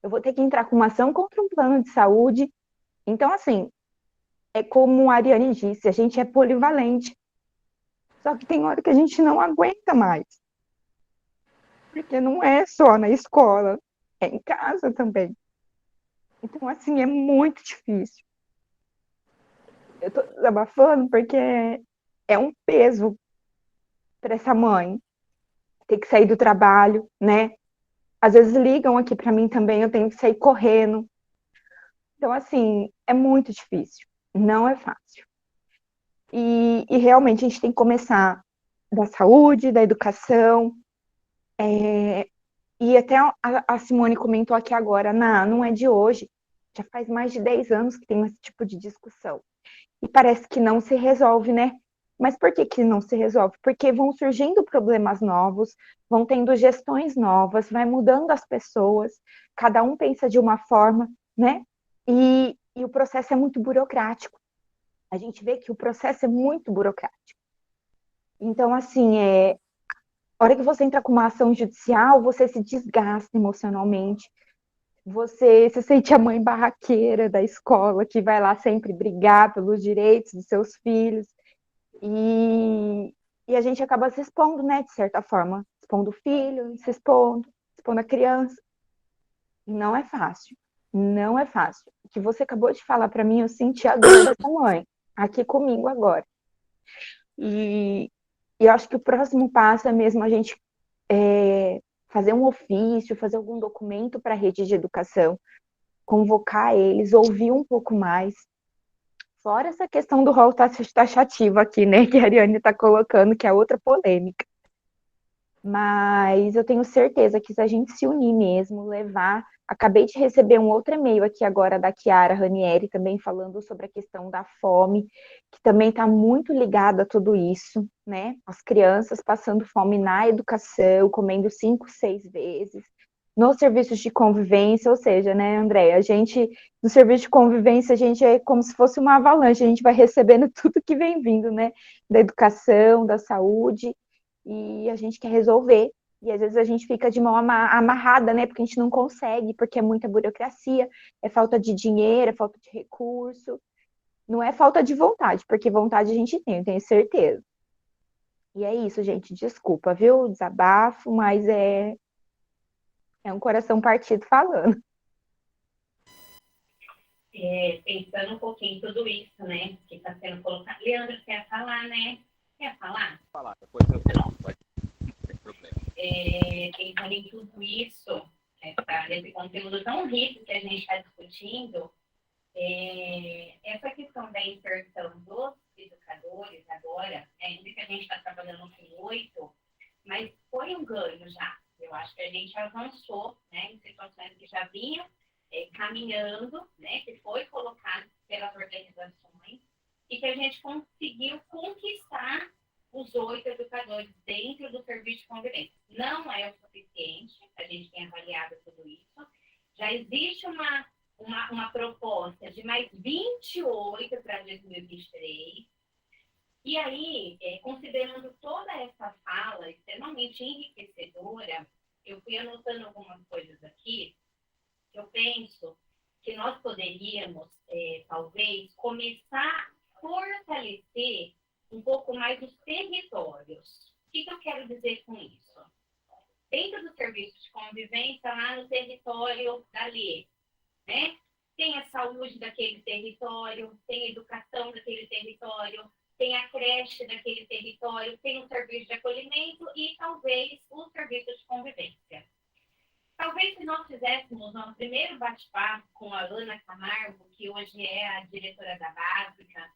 Eu vou ter que entrar com uma ação contra um plano de saúde. Então, assim, é como a Ariane disse, a gente é polivalente. Só que tem hora que a gente não aguenta mais. Porque não é só na escola, é em casa também. Então, assim, é muito difícil. Eu tô desabafando porque é um peso para essa mãe ter que sair do trabalho, né? Às vezes ligam aqui para mim também, eu tenho que sair correndo. Então, assim, é muito difícil, não é fácil. E realmente a gente tem que começar da saúde, da educação. E até a Simone comentou aqui agora, não é de hoje, já faz mais de 10 anos que tem esse tipo de discussão. E parece que não se resolve, né? Mas por que que não se resolve? Porque vão surgindo problemas novos, vão tendo gestões novas, vai mudando as pessoas, cada um pensa de uma forma, né? E o processo é muito burocrático. A gente vê que o processo é muito burocrático. Então, assim, a hora que você entra com uma ação judicial, você se desgasta emocionalmente, você se sente a mãe barraqueira da escola, que vai lá sempre brigar pelos direitos dos seus filhos. E a gente acaba se expondo, né, de certa forma. Expondo o filho, se expondo a criança. E não é fácil. Não é fácil. O que você acabou de falar para mim, eu senti a dor dessa mãe, aqui comigo agora. E eu acho que o próximo passo é mesmo a gente fazer um ofício, fazer algum documento para a rede de educação, convocar eles, ouvir um pouco mais. Fora essa questão do rol taxativo aqui, né, que a Ariane está colocando, que é outra polêmica. Mas eu tenho certeza que se a gente se unir mesmo, levar... Acabei de receber um outro e-mail aqui agora da Chiara Ranieri, também falando sobre a questão da fome, que também está muito ligada a tudo isso, né? As crianças passando fome na educação, comendo 5, 6 vezes, nos serviços de convivência, ou seja, né, Andréia, a gente, no serviço de convivência, a gente é como se fosse uma avalanche, a gente vai recebendo tudo que vem vindo, né? Da educação, da saúde, e a gente quer resolver. E às vezes a gente fica de mão amarrada, né? Porque a gente não consegue, porque é muita burocracia, é falta de dinheiro, é falta de recurso. Não é falta de vontade, porque vontade a gente tem, eu tenho certeza. E é isso, gente. Desculpa, viu? Desabafo, mas é um coração partido falando. Pensando um pouquinho em tudo isso, né? Que está sendo colocado. Leandro, quer falar, né? Quer falar? Falar, depois eu tenho, pode, não tem problema. Pensando em tudo isso, esse conteúdo tão rico que a gente está discutindo, essa questão da inserção dos educadores agora, ainda que a gente está trabalhando com 8, mas foi um ganho já. Eu acho que a gente avançou, né, em situações que já vinham caminhando, né, que foi colocado pelas organizações, e que a gente conseguiu conquistar os 8 educadores dentro do serviço de convivência. Não é o suficiente, a gente tem avaliado tudo isso. Já existe uma proposta de mais 28 para 2023. E aí, considerando toda essa fala extremamente enriquecedora, eu fui anotando algumas coisas aqui. Eu penso que nós poderíamos, talvez, começar a fortalecer um pouco mais os territórios. O que eu quero dizer com isso? Dentro do serviço de convivência, lá no território dali, né? Tem a saúde daquele território, tem a educação daquele território, tem a creche daquele território, tem o serviço de acolhimento e, talvez, o serviço de convivência. Talvez se nós fizéssemos um primeiro bate-papo com a Ana Camargo, que hoje é a diretora da Básica,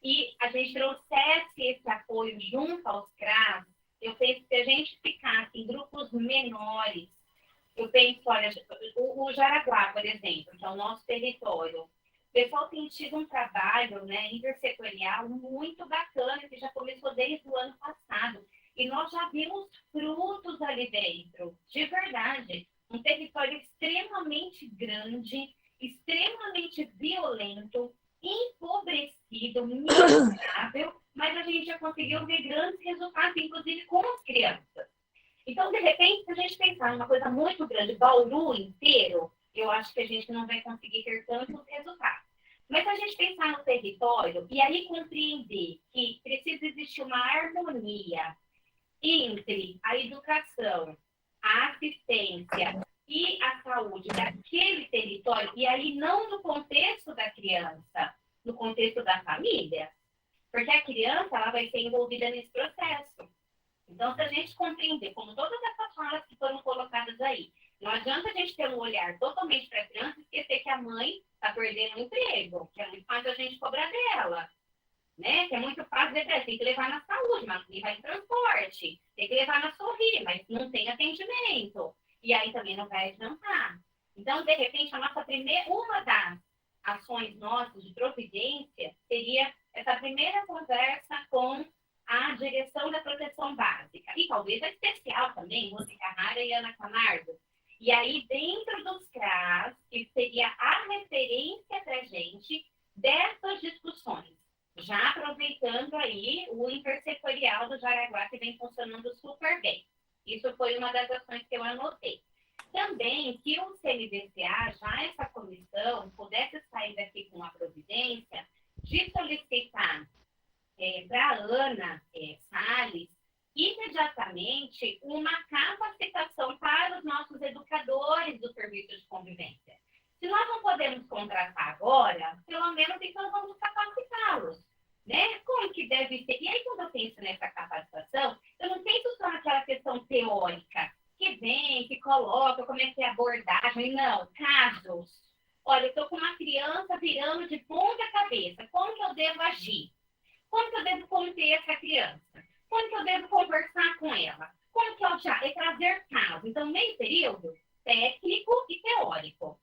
e a gente trouxesse esse apoio junto aos CRAS, eu penso que a gente ficasse em grupos menores. Eu penso, olha, o Jaraguá, por exemplo, que é o nosso território, o pessoal tem tido um trabalho, né, intersetorial muito bacana, que já começou desde o ano passado. E nós já vimos frutos ali dentro, de verdade. Um território extremamente grande, extremamente violento, empobrecido, miserável, mas a gente já conseguiu ver grandes resultados, inclusive com as crianças. Então, de repente, se a gente pensar numa coisa muito grande, Bauru inteiro, eu acho que a gente não vai conseguir ter tantos resultados. Mas se a gente pensar no território e aí compreender que precisa existir uma harmonia entre a educação, a assistência e a saúde daquele território, e aí não no contexto da criança, no contexto da família, porque a criança ela vai ser envolvida nesse processo. Então, se a gente compreender, como todas essas falas que foram colocadas aí, não adianta a gente ter um olhar totalmente para a criança e esquecer que a mãe está perdendo o emprego, que é muito fácil a gente cobrar dela, né? Que é muito fácil dizer, tem que levar na saúde, mas não vai em transporte, tem que levar na Sorrir, mas não tem atendimento, e aí também não vai adiantar. Então, de repente, uma das ações nossas de providência seria essa primeira conversa com a direção da proteção básica, e talvez a especial também, Música Rara e Ana Camargo. E aí, dentro dos CRAS, que seria a referência para a gente dessas discussões, já aproveitando aí o intersetorial do Jaraguá, que vem funcionando super bem. Isso foi uma das ações que eu anotei. Também que o CNDCA, já essa comissão, pudesse sair daqui com a providência de solicitar para a Ana Salles, imediatamente, uma capacitação para os nossos educadores do serviço de convivência. Se nós não podemos contratar agora, pelo menos então vamos capacitá-los, né? Como que deve ser? E aí, quando eu penso nessa capacitação, eu não penso só naquela questão teórica, que vem, que coloca, como é que é a abordagem, não, casos. Olha, eu estou com uma criança virando de ponta cabeça, como que eu devo agir? Como que eu devo conter essa criança? Como que eu devo conversar com ela? Como que eu já... É trazer caso. Então, meio período, técnico e teórico.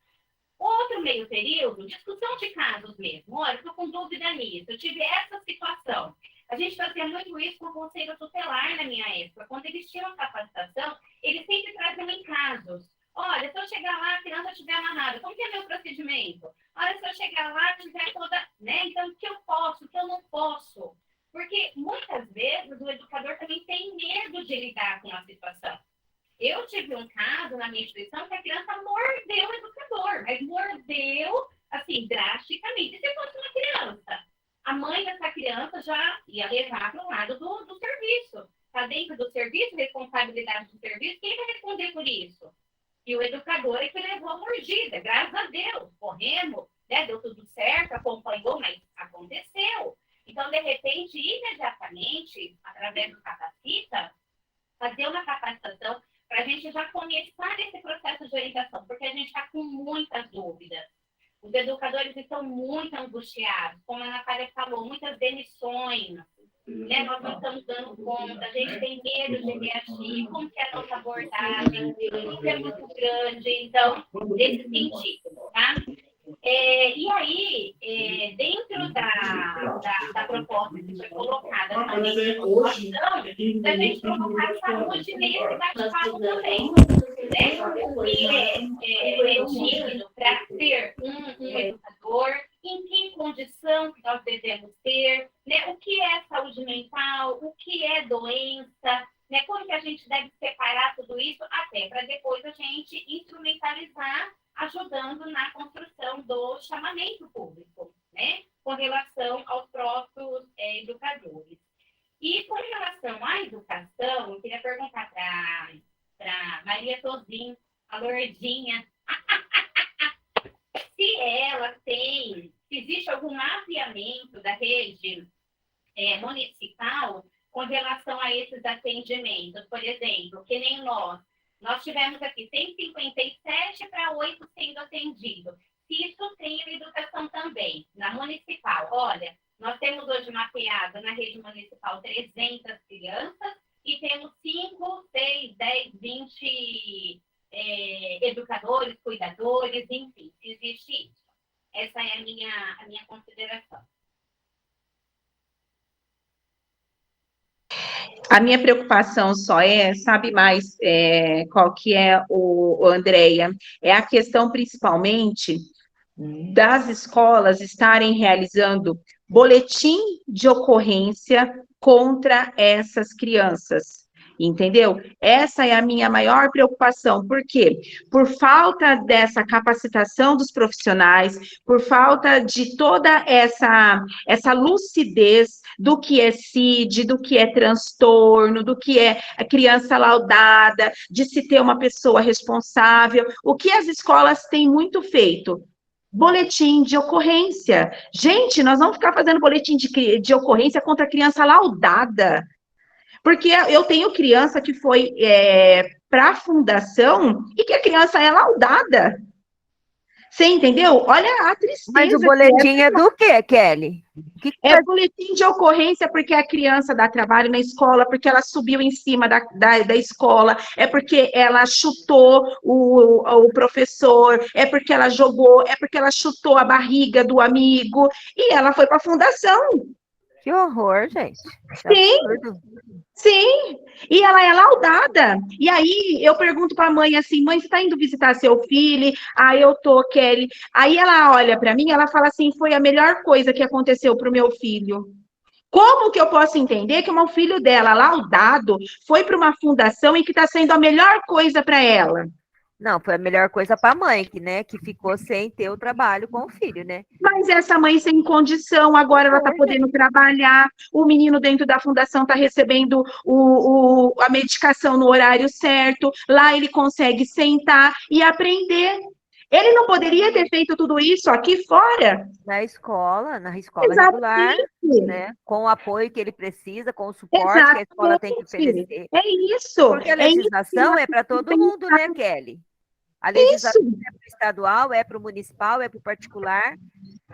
Outro meio período, discussão de casos mesmo. Olha, estou com dúvida nisso, eu tive essa situação. A gente fazia muito isso com o Conselho Tutelar na minha época. Quando eles tinham capacitação, eles sempre traziam em casos. Olha, se eu chegar lá, a criança estiver amarrada, como que é meu procedimento? Olha, se eu chegar lá, tiver toda... né? Então, o que eu posso, o que eu não posso? Porque, muitas vezes, o educador também tem medo de lidar com a situação. Eu tive um caso na minha instituição que a criança mordeu o educador, mas mordeu, assim, drasticamente. E se fosse uma criança? A mãe dessa criança já ia levar para o lado do serviço. Está dentro do serviço, responsabilidade do serviço, quem vai responder por isso? E o educador é que levou a mordida, graças a Deus, corremos, né, deu tudo certo, acompanhou, mas aconteceu. Então, de repente, imediatamente, através do Capacita, fazer uma capacitação para a gente já começar esse processo de orientação, porque a gente está com muitas dúvidas. Os educadores estão muito angustiados, como a Natália falou, muitas demissões, né? Nós não estamos dando conta, a gente tem medo de reagir, como que é a nossa abordagem, isso é muito grande, então, nesse sentido, tá? E aí, dentro da proposta que foi colocada também de população, da gente colocar a saúde nesse bate-papo também, né? O que é digno para ser um educador, em que condição que nós devemos ter, né? O que é saúde mental, o que é doença, né? Como que a gente deve separar tudo isso, até para depois a gente instrumentalizar, ajudando na construção do chamamento público, né? Com relação aos próprios educadores. E com relação à educação, eu queria perguntar para Maria Tozin, a Lourdinha, se existe algum mapeamento da rede municipal com relação a esses atendimentos. Por exemplo, que nem nós tivemos aqui 157 para 8 sendo atendidos. Se isso tem na educação também, na municipal. Olha, nós temos hoje mapeado na rede municipal 300 crianças e temos 5, 6, 10, 20 educadores, cuidadores, enfim, existe isso. Essa é a minha consideração. A minha preocupação só sabe mais qual que é, Andréia? É a questão, principalmente, das escolas estarem realizando boletim de ocorrência contra essas crianças, entendeu? Essa é a minha maior preocupação, por quê? Por falta dessa capacitação dos profissionais, por falta de toda essa lucidez do que é CID, do que é transtorno, do que é a criança laudada, de se ter uma pessoa responsável, o que as escolas têm muito feito? Boletim de ocorrência. Gente, nós vamos ficar fazendo boletim de ocorrência contra criança laudada. Porque eu tenho criança que foi para a fundação e que a criança é laudada. Você entendeu? Olha a tristeza. Mas o boletim é do quê, Kelly? É boletim de ocorrência porque a criança dá trabalho na escola, porque ela subiu em cima da escola, é porque ela chutou o professor, é porque ela jogou, é porque ela chutou a barriga do amigo, e ela foi para a fundação. Que horror, gente. Sim, sim. E ela é laudada. E aí eu pergunto para a mãe assim, mãe, você está indo visitar seu filho? Ah, eu tô, Kelly. Aí ela olha para mim, ela fala assim, foi a melhor coisa que aconteceu para o meu filho. Como que eu posso entender que o filho dela, laudado, foi para uma fundação e que está sendo a melhor coisa para ela? Não, foi a melhor coisa para a mãe, que ficou sem ter o trabalho com o filho, né? Mas essa mãe sem condição, agora ela está podendo trabalhar, o menino dentro da fundação está recebendo a medicação no horário certo, lá ele consegue sentar e aprender. Ele não poderia ter feito tudo isso aqui fora? Na escola regular, né? Com o apoio que ele precisa, com o suporte que a escola tem que oferecer. É isso. Porque a legislação é para todo mundo, né, Kelly? A legislação é para o estadual, é para o municipal, é para o particular.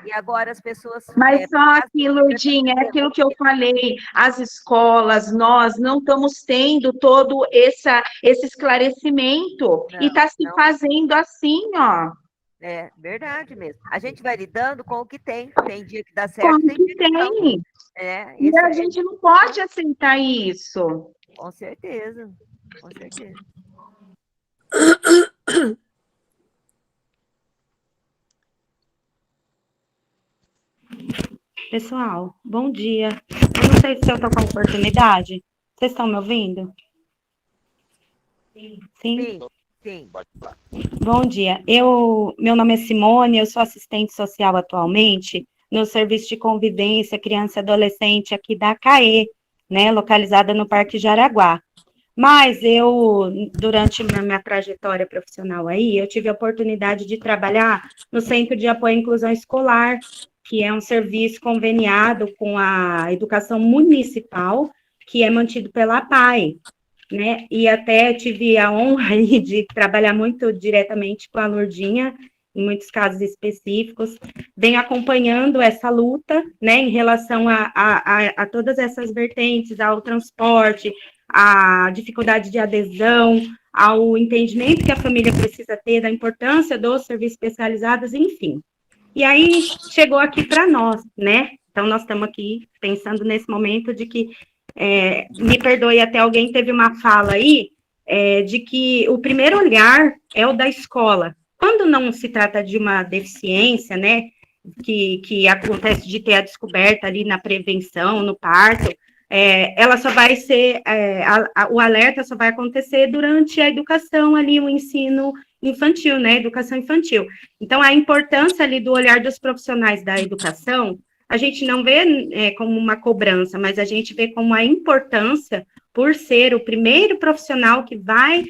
E agora as pessoas... Mas só que, Lourdinha, é aquilo que eu falei, as escolas, nós não estamos tendo todo esse esclarecimento. E está se fazendo assim, ó. É verdade mesmo. A gente vai lidando com o que tem. Tem dia que dá certo, tem dia que não. E a gente não pode aceitar isso. Com certeza. Com certeza. Pessoal, bom dia. Eu não sei se eu estou com a oportunidade. Vocês estão me ouvindo? Sim? Sim. Bom dia. Meu nome é Simone, eu sou assistente social atualmente no Serviço de Convivência Criança e Adolescente aqui da CAE, né, localizada no Parque Jaraguá. Mas durante minha trajetória profissional aí, eu tive a oportunidade de trabalhar no Centro de Apoio à Inclusão Escolar, que é um serviço conveniado com a educação municipal, que é mantido pela APAE, né? E até tive a honra aí de trabalhar muito diretamente com a Lourdinha em muitos casos específicos, venho acompanhando essa luta, né, em relação a todas essas vertentes, ao transporte, à dificuldade de adesão, ao entendimento que a família precisa ter da importância dos serviços especializados, enfim. E aí chegou aqui para nós, né? Então, nós estamos aqui pensando nesse momento de que, me perdoe, até alguém teve uma fala aí, de que o primeiro olhar é o da escola. Quando não se trata de uma deficiência, né, que acontece de ter a descoberta ali na prevenção, no parto, ela só vai ser, o alerta só vai acontecer durante a educação ali, o ensino infantil, né, educação infantil. Então, a importância ali do olhar dos profissionais da educação, a gente não vê como uma cobrança, mas a gente vê como a importância por ser o primeiro profissional que vai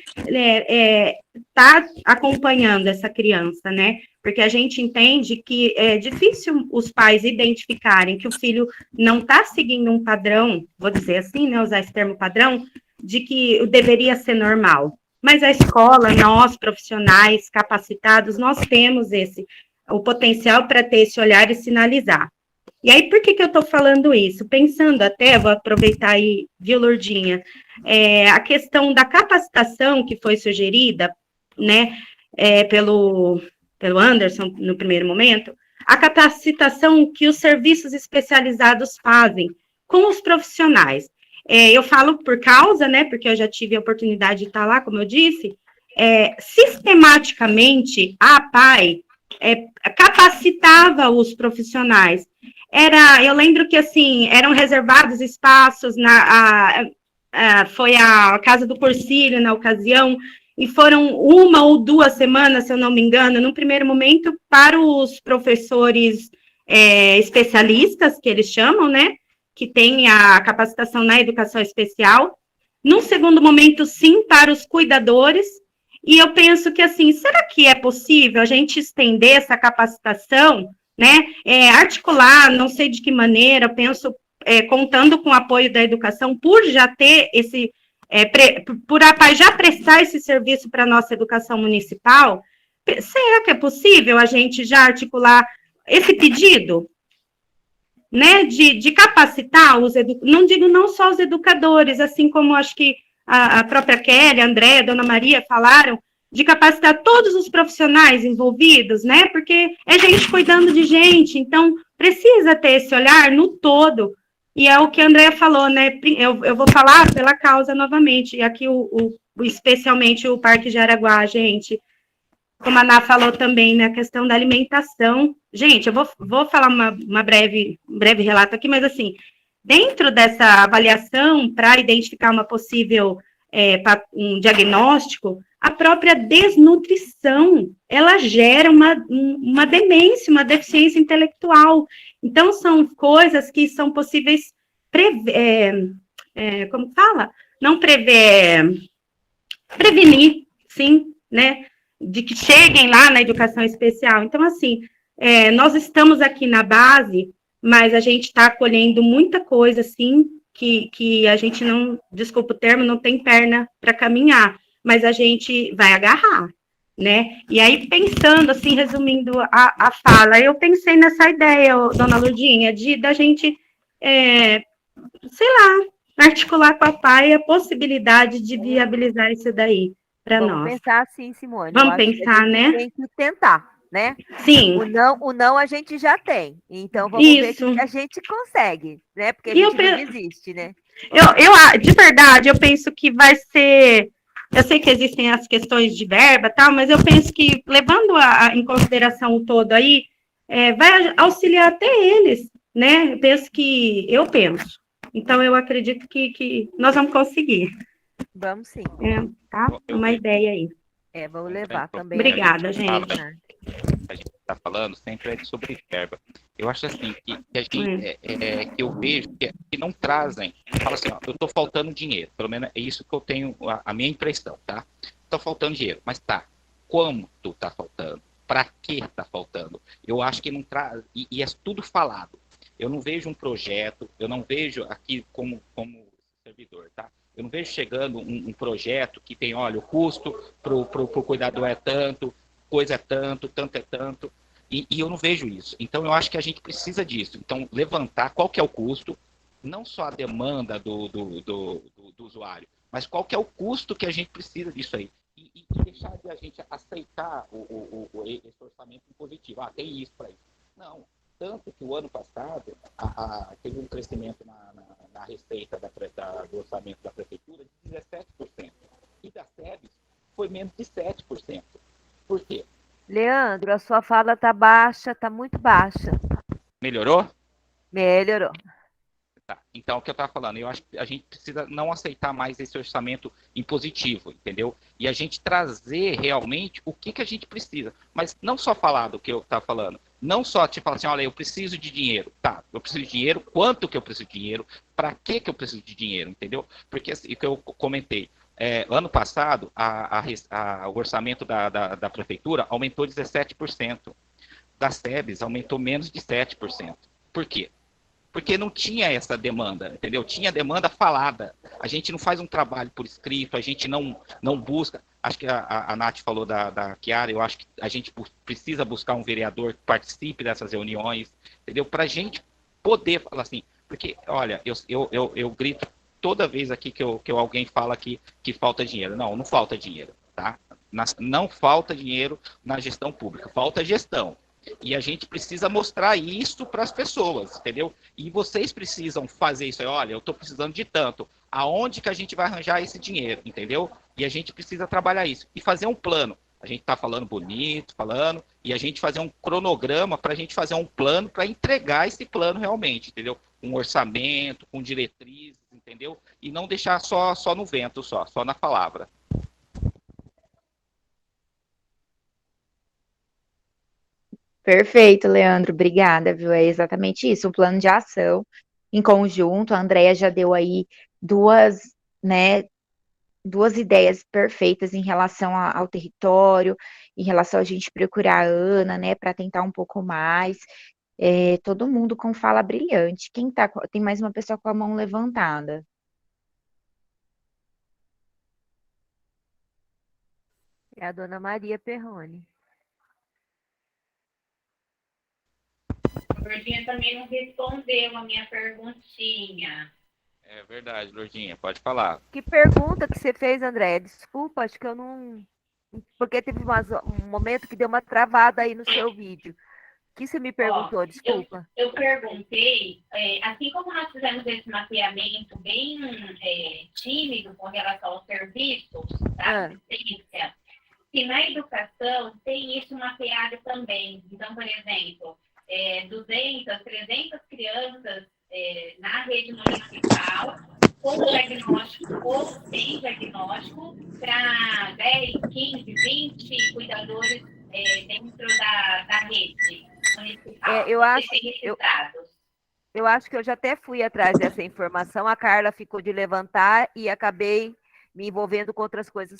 estar acompanhando essa criança, né? Porque a gente entende que é difícil os pais identificarem que o filho não está seguindo um padrão, vou dizer assim, né, usar esse termo padrão, de que deveria ser normal. Mas a escola, nós, profissionais capacitados, nós temos o potencial para ter esse olhar e sinalizar. E aí, por que eu estou falando isso? Pensando até, vou aproveitar aí, viu, Lourdinha, a questão da capacitação que foi sugerida, né, pelo Anderson, no primeiro momento, a capacitação que os serviços especializados fazem com os profissionais. Eu falo por causa, né, porque eu já tive a oportunidade de estar lá, como eu disse, sistematicamente, a APAE capacitava os profissionais. Eu lembro que, assim, eram reservados espaços, foi a Casa do Cursilho, na ocasião, e foram 1 ou 2 semanas, se eu não me engano, no primeiro momento, para os professores especialistas, que eles chamam, né, que tem a capacitação na educação especial. Num segundo momento, sim, para os cuidadores. E eu penso que, assim, será que é possível a gente estender essa capacitação, né, articular, não sei de que maneira, penso, contando com o apoio da educação, por já ter por a PAI já prestar esse serviço para a nossa educação municipal, será que é possível a gente já articular esse pedido? Né, de capacitar não digo não só os educadores, assim como acho que a própria Kelly, a Andréa, a Dona Maria falaram, de capacitar todos os profissionais envolvidos, né, porque é gente cuidando de gente, então precisa ter esse olhar no todo, e é o que a Andréa falou, né, eu vou falar pela causa novamente, e aqui especialmente o Parque Jaraguá, gente, como a Ana falou também, né, a questão da alimentação. Gente, eu vou falar um breve relato aqui, mas assim, dentro dessa avaliação, para identificar uma possível, um diagnóstico, a própria desnutrição, ela gera uma demência, uma deficiência intelectual. Então, são coisas que são possíveis, como fala? Não prevenir, sim, né, de que cheguem lá na educação especial. Então, assim, nós estamos aqui na base, mas a gente está acolhendo muita coisa, assim, que a gente não, desculpa o termo, não tem perna para caminhar, mas a gente vai agarrar, né? E aí, pensando, assim, resumindo a fala, eu pensei nessa ideia, dona Lourdinha, da gente, sei lá, articular com a PAI a possibilidade de viabilizar isso daí para nós. Vamos pensar assim, Simone. Vamos pensar, né? Tem que tentar, né? Sim. O não a gente já tem. Então, vamos ver se a gente consegue, né? Porque a gente não desiste, né? De verdade, eu penso que vai ser... Eu sei que existem as questões de verba e tal, mas eu penso que, levando em consideração o todo aí, vai auxiliar até eles, né? Eu penso. Então, eu acredito que nós vamos conseguir. Vamos sim. Tá? Uma ideia aí. Vamos levar também. Obrigada, gente. A gente está falando sempre sobre verba. Eu acho assim, que a gente, que eu vejo que não trazem, fala assim, ó, eu estou faltando dinheiro, pelo menos é isso que eu tenho, a minha impressão, tá? Está faltando dinheiro, mas tá, quanto está faltando? Para que está faltando? Eu acho que não traz, e é tudo falado. Eu não vejo um projeto, eu não vejo aqui como servidor, tá? Eu não vejo chegando um projeto que tem, olha, o custo para o cuidador é tanto, coisa é tanto é tanto, e eu não vejo isso. Então, eu acho que a gente precisa disso. Então, levantar qual que é o custo, não só a demanda do usuário, mas qual que é o custo que a gente precisa disso aí. E deixar de a gente aceitar esse orçamento positivo. Tem isso para isso. Não. Tanto que o ano passado teve um crescimento na receita do orçamento da prefeitura de 17%. E da SEBS foi menos de 7%. Por quê? Leandro, a sua fala está baixa, está muito baixa. Melhorou? Melhorou. Tá. Então, o que eu estava falando, eu acho que a gente precisa não aceitar mais esse orçamento impositivo, entendeu? E a gente trazer realmente o que a gente precisa. Mas não só falar do que eu estava falando. Não só te falar assim, olha, eu preciso de dinheiro. Tá, eu preciso de dinheiro, quanto que eu preciso de dinheiro, para que eu preciso de dinheiro, entendeu? Porque assim, o que eu comentei, ano passado, o orçamento da prefeitura aumentou 17%. Da SEBS aumentou menos de 7%. Por quê? Porque não tinha essa demanda, entendeu? Tinha demanda falada. A gente não faz um trabalho por escrito, a gente não busca. Acho que a Nath falou da Chiara, eu acho que a gente precisa buscar um vereador que participe dessas reuniões, entendeu? Para a gente poder falar assim, porque, olha, eu grito toda vez aqui que alguém fala que falta dinheiro. Não falta dinheiro, tá? Não falta dinheiro na gestão pública, falta gestão. E a gente precisa mostrar isso para as pessoas, entendeu? E vocês precisam fazer isso aí. Olha, eu estou precisando de tanto. Aonde que a gente vai arranjar esse dinheiro, entendeu? E a gente precisa trabalhar isso. E fazer um plano. A gente está falando bonito, e a gente fazer um cronograma para a gente fazer um plano para entregar esse plano realmente, entendeu? Um orçamento, com diretrizes, entendeu? E não deixar só no vento, só na palavra. Perfeito, Leandro, obrigada, viu? É exatamente isso, um plano de ação em conjunto. A Andrea já deu aí duas ideias perfeitas em relação ao território, em relação a gente procurar a Ana, né, para tentar um pouco mais. Todo mundo com fala brilhante. Tem mais uma pessoa com a mão levantada. É a dona Maria Perrone. A Lourdinha também não respondeu a minha perguntinha. É verdade, Lourdinha, pode falar. Que pergunta que você fez, André? Desculpa, acho que eu não... Porque teve um momento que deu uma travada aí no seu vídeo. O que você me perguntou? Desculpa. Eu perguntei, assim como nós fizemos esse mapeamento bem tímido com relação ao serviço da assistência, se na educação tem isso mapeado também. Então, por exemplo, 200, 300 crianças na rede municipal, com diagnóstico ou sem diagnóstico, para 10, 15, 20 cuidadores dentro da rede municipal. Eu acho que eu já até fui atrás dessa informação, a Carla ficou de levantar e acabei me envolvendo com outras coisas.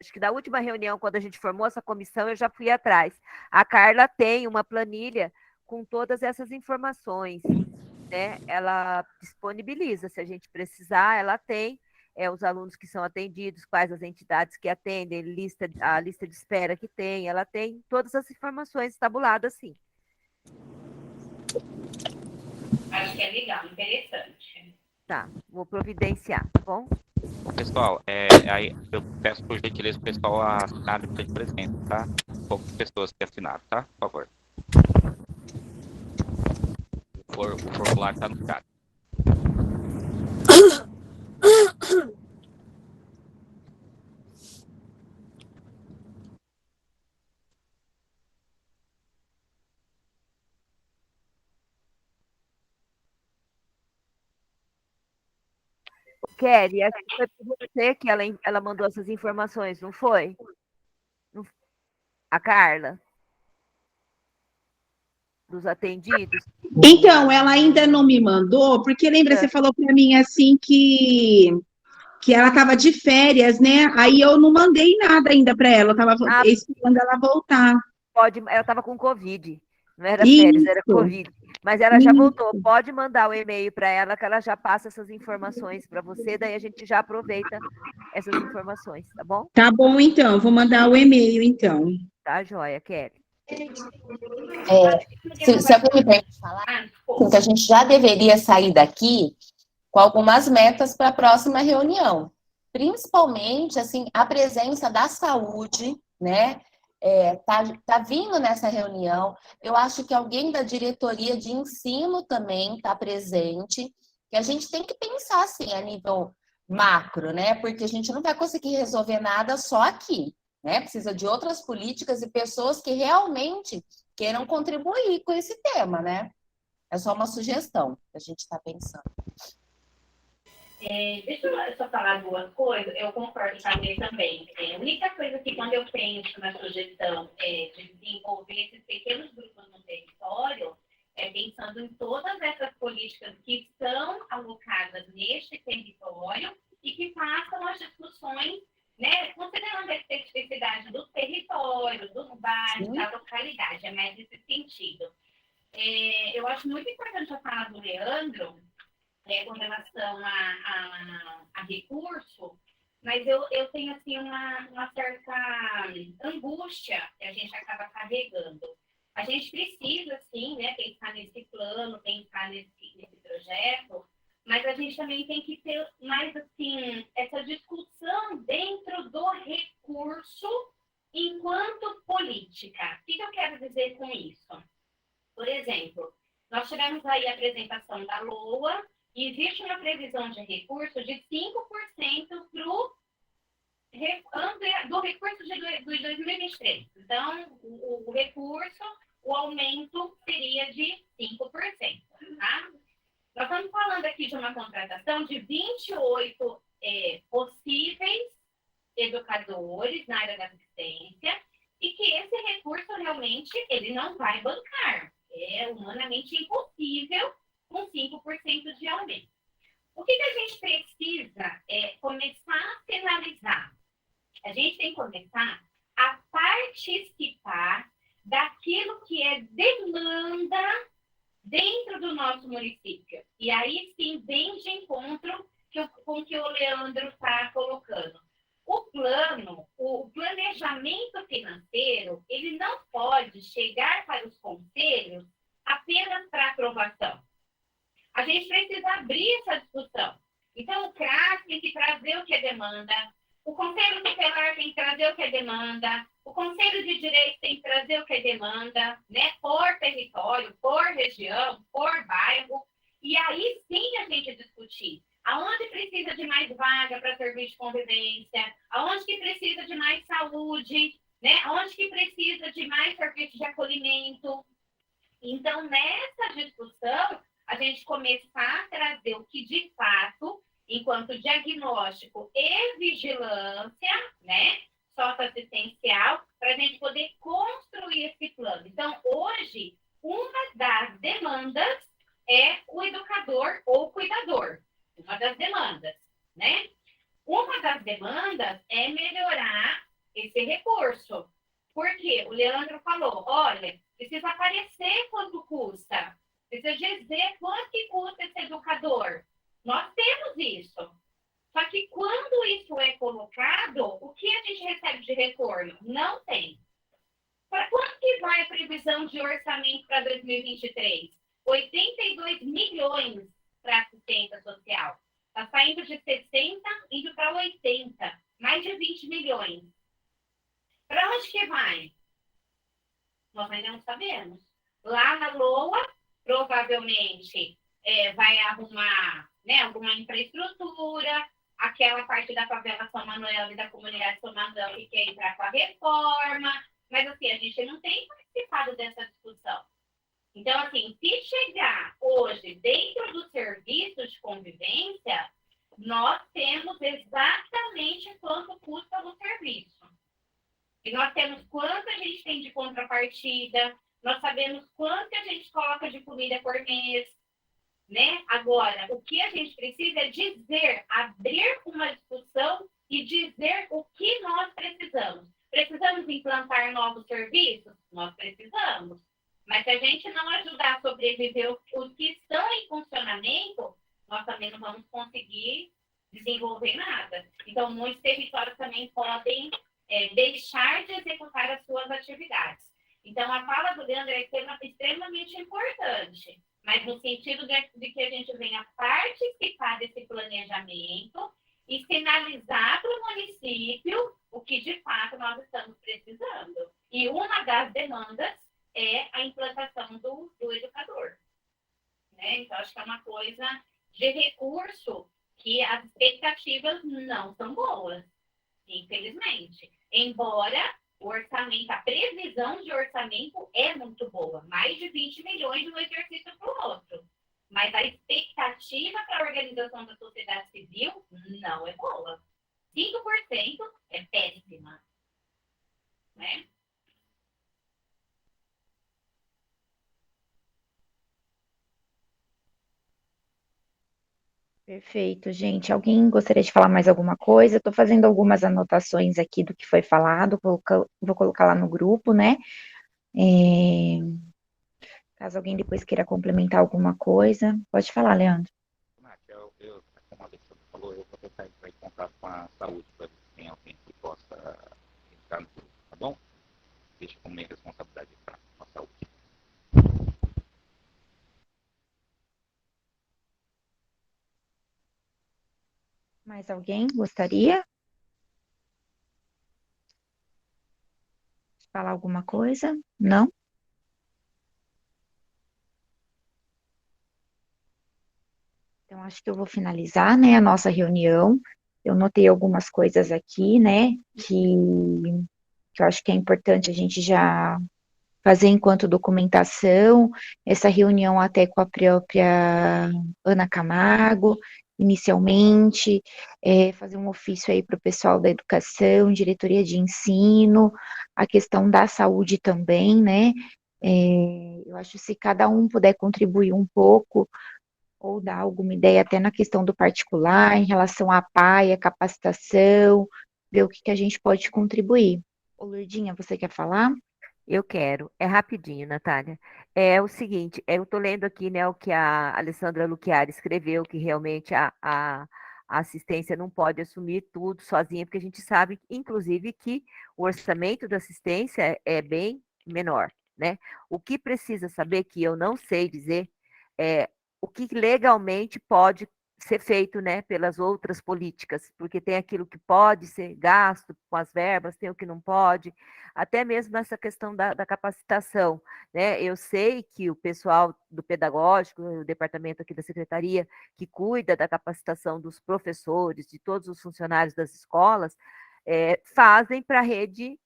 Acho que da última reunião, quando a gente formou essa comissão, eu já fui atrás. A Carla tem uma planilha com todas essas informações, né? Ela disponibiliza, se a gente precisar, ela tem os alunos que são atendidos, quais as entidades que atendem, a lista de espera que tem, ela tem todas as informações tabuladas, sim. Acho que é legal, interessante. Tá, vou providenciar, tá bom? Pessoal, aí eu peço por gentileza o pessoal a assinar depois de presente, tá? Poucas pessoas que assinaram, tá? Por favor. O formulário está no chat. Kelly, acho que foi por você que ela mandou essas informações, não foi? A Carla? Dos atendidos? Então, ela ainda não me mandou, porque lembra, você falou para mim assim que ela estava de férias, né? Aí eu não mandei nada ainda para ela, eu estava esperando ela voltar. Ela estava com Covid, não era férias, era Covid. Mas ela já voltou, pode mandar o e-mail para ela, que ela já passa essas informações para você, daí a gente já aproveita essas informações, tá bom? Tá bom, então, vou mandar o e-mail, então. Tá, joia, Kelly? Se alguém me permite falar, que a gente já deveria sair daqui com algumas metas para a próxima reunião. Principalmente, assim, a presença da saúde, né? Tá vindo nessa reunião. Eu acho que alguém da diretoria de ensino também está presente. E a gente tem que pensar, assim, a nível macro, né? Porque a gente não vai conseguir resolver nada só aqui, né? Precisa de outras políticas e pessoas que realmente queiram contribuir com esse tema, né? É só uma sugestão que a gente está pensando. Deixa eu só falar duas coisas, eu concordo com a Lê também. A única coisa que quando eu penso na sugestão de desenvolver esses pequenos grupos no território, pensando em todas essas políticas que estão alocadas neste território e que façam as discussões, né, considerando a especificidade do território, dos bairros, da localidade, é mais nesse sentido. Eu acho muito importante a fala do Leandro, com relação a recurso, mas eu tenho assim, uma certa angústia que a gente acaba carregando. A gente precisa, sim, né, pensar nesse plano, pensar nesse projeto, mas a gente também tem que ter mais assim, essa discussão dentro do recurso enquanto política. O que eu quero dizer com isso? Por exemplo, nós tivemos aí a apresentação da LOA, e existe uma previsão de recurso de 5% do recurso de 2023. Então, o recurso, o aumento seria de 5%. Tá? Nós estamos falando aqui de uma contratação de 28 possíveis educadores na área da assistência e que esse recurso realmente ele não vai bancar. É humanamente impossível com 5% de aumento. O que a gente precisa começar a sinalizar? A gente tem que começar a participar daquilo que é demanda dentro do nosso município. E aí sim, vem de encontro com o que o Leandro está colocando. O planejamento financeiro, ele não pode chegar para os conselhos apenas para aprovação. A gente precisa abrir essa discussão. Então, o CRAS tem que trazer o que é demanda, o Conselho Tutelar tem que trazer o que é demanda, o Conselho de Direito tem que trazer o que é demanda, né, por território, por região, por bairro, e aí sim a gente discutir aonde precisa de mais vaga para serviço de convivência, aonde que precisa de mais saúde, né, aonde que precisa de mais serviço de acolhimento. Então, nessa discussão, a gente começar a trazer o que, de fato, enquanto diagnóstico e vigilância, né, socioassistencial, para a gente poder construir esse plano. Então, hoje, uma das demandas é o educador ou cuidador. Uma das demandas, né? Uma das demandas é melhorar esse recurso. Porque o Leandro falou, olha, precisa aparecer quanto custa. Precisa dizer quanto que custa esse educador. Nós temos isso. Só que quando isso é colocado, o que a gente recebe de retorno? Não tem. Para quanto que vai a previsão de orçamento para 2023? 82 milhões para assistência social. Está saindo de 60, indo para 80. Mais de 20 milhões. Para onde que vai? Nós ainda não sabemos. Lá na LOA, provavelmente vai arrumar, né, alguma infraestrutura, aquela parte da favela São Manuel e da comunidade São Manuel que quer entrar com a reforma, mas assim, a gente não tem participado dessa discussão. Então, assim, se chegar hoje dentro do serviço de convivência, nós temos exatamente quanto custa o serviço. E nós temos quanto a gente tem de contrapartida, nós sabemos quanto a gente coloca de comida por mês, né? Agora, o que a gente precisa é dizer, abrir uma discussão e dizer o que nós precisamos. Precisamos implantar novos serviços? Nós precisamos. Mas se a gente não ajudar a sobreviver os que estão em funcionamento, nós também não vamos conseguir desenvolver nada. Então, muitos territórios também podem deixar de executar as suas atividades. Então, a fala do Leandro é extremamente importante, mas no sentido de que a gente venha participar desse planejamento e sinalizar para o município o que, de fato, nós estamos precisando. E uma das demandas é a implantação do educador. Né? Então, acho que é uma coisa de recurso que as expectativas não são boas, infelizmente. Embora o orçamento, a previsão de orçamento é muito boa, mais de 20 milhões de um exercício para o outro. Mas a expectativa para a organização da sociedade civil não é boa. 5% é péssima. Né? Perfeito, gente. Alguém gostaria de falar mais alguma coisa? Estou fazendo algumas anotações aqui do que foi falado, vou colocar lá no grupo, né? Caso alguém depois queira complementar alguma coisa, pode falar, Leandro. Nath, como a Alexandre falou, eu vou tentar entrar em contato com a saúde para ver se tem alguém que possa entrar no grupo, tá bom? Deixa como minha responsabilidade para a saúde. Mais alguém gostaria de falar alguma coisa? Não? Então, acho que eu vou finalizar, né, a nossa reunião. Eu notei algumas coisas aqui, né, que eu acho que é importante a gente já fazer enquanto documentação, essa reunião até com a própria Ana Camargo, inicialmente, fazer um ofício aí para o pessoal da educação, diretoria de ensino, a questão da saúde também, né, eu acho que se cada um puder contribuir um pouco, ou dar alguma ideia até na questão do particular, em relação à PAI, a capacitação, ver o que a gente pode contribuir. Ô, Lourdinha, você quer falar? Eu quero. É rapidinho, Natália. É o seguinte, eu estou lendo aqui, né, o que a Alessandra Luchiari escreveu, que realmente a assistência não pode assumir tudo sozinha, porque a gente sabe, inclusive, que o orçamento da assistência é bem menor, né? O que precisa saber, que eu não sei dizer, é o que legalmente pode ser feito, né, pelas outras políticas, porque tem aquilo que pode ser gasto com as verbas, tem o que não pode, até mesmo nessa questão da capacitação, né? Eu sei que o pessoal do pedagógico, o departamento aqui da secretaria, que cuida da capacitação dos professores, de todos os funcionários das escolas, fazem para a rede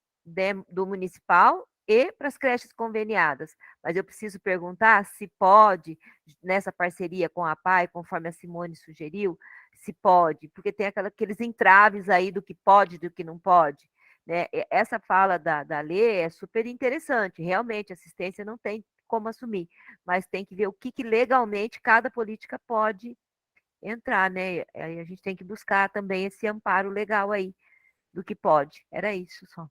do municipal e para as creches conveniadas. Mas eu preciso perguntar se pode, nessa parceria com a PAI, conforme a Simone sugeriu, se pode, porque tem aqueles entraves aí do que pode e do que não pode. Né? Essa fala da Lê é super interessante, realmente, assistência não tem como assumir, mas tem que ver o que legalmente cada política pode entrar, né? Aí a gente tem que buscar também esse amparo legal aí do que pode. Era isso só.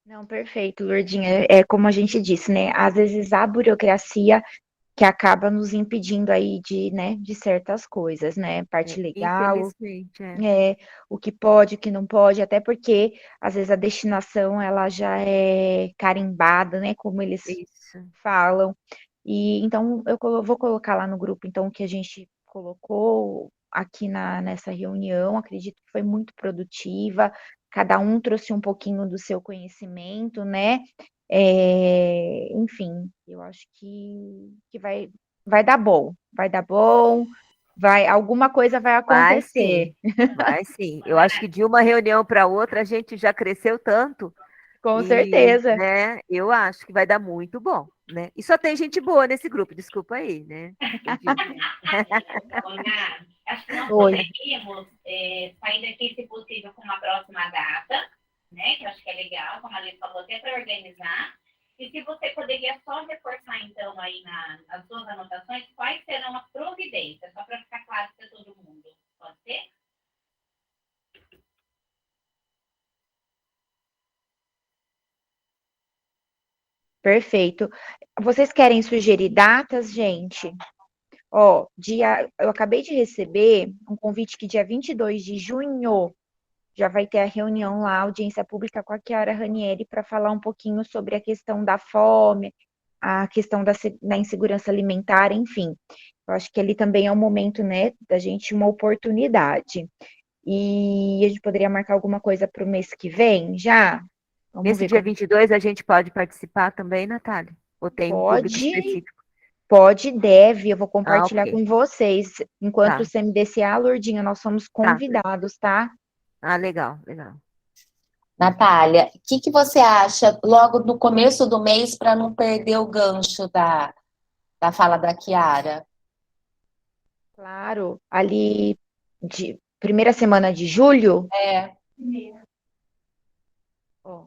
Não, perfeito, Lourdinha. É como a gente disse, né? Às vezes a burocracia que acaba nos impedindo aí de, né, de certas coisas, né? Parte legal, Infelizmente, o que pode, o que não pode, até porque às vezes a destinação ela já é carimbada, né? Como eles Isso. falam. E então eu vou colocar lá no grupo então o que a gente colocou aqui nessa reunião. Acredito que foi muito produtiva. Cada um trouxe um pouquinho do seu conhecimento, né? Enfim, eu acho que vai dar bom, alguma coisa vai Vai acontecer. sim, vai sim. Eu acho que de uma reunião para outra a gente já cresceu tanto. Com E, certeza. né, eu acho que vai dar muito bom, né? E só tem gente boa nesse grupo, desculpa aí, né? Acho que nós poderíamos sair daqui, se possível, com uma próxima data, né? Que eu acho que é legal, como a Lê falou, até para organizar. E se você poderia só reforçar, então, aí nas suas anotações, quais serão as providências, só para ficar claro para todo mundo. Pode ser? Perfeito. Vocês querem sugerir datas, gente? Ó, eu acabei de receber um convite que dia 22 de junho já vai ter a reunião lá, audiência pública com a Chiara Ranieri, para falar um pouquinho sobre a questão da fome, a questão da insegurança alimentar, enfim. Eu acho que ali também é um momento, né, da gente, uma oportunidade. E a gente poderia marcar alguma coisa para o mês que vem, já? Vamos Nesse ver dia como 22 a gente pode participar também, Natália? Ou tem um público pode, específico? pode, deve, eu vou compartilhar Ok. com vocês. Enquanto Tá, o CMDCA, Lourdinha, nós somos tá. convidados, tá? Legal, legal. Natália, o que você acha logo no começo do mês para não perder o gancho da fala da Chiara? Claro, ali de primeira semana de julho, É, ó,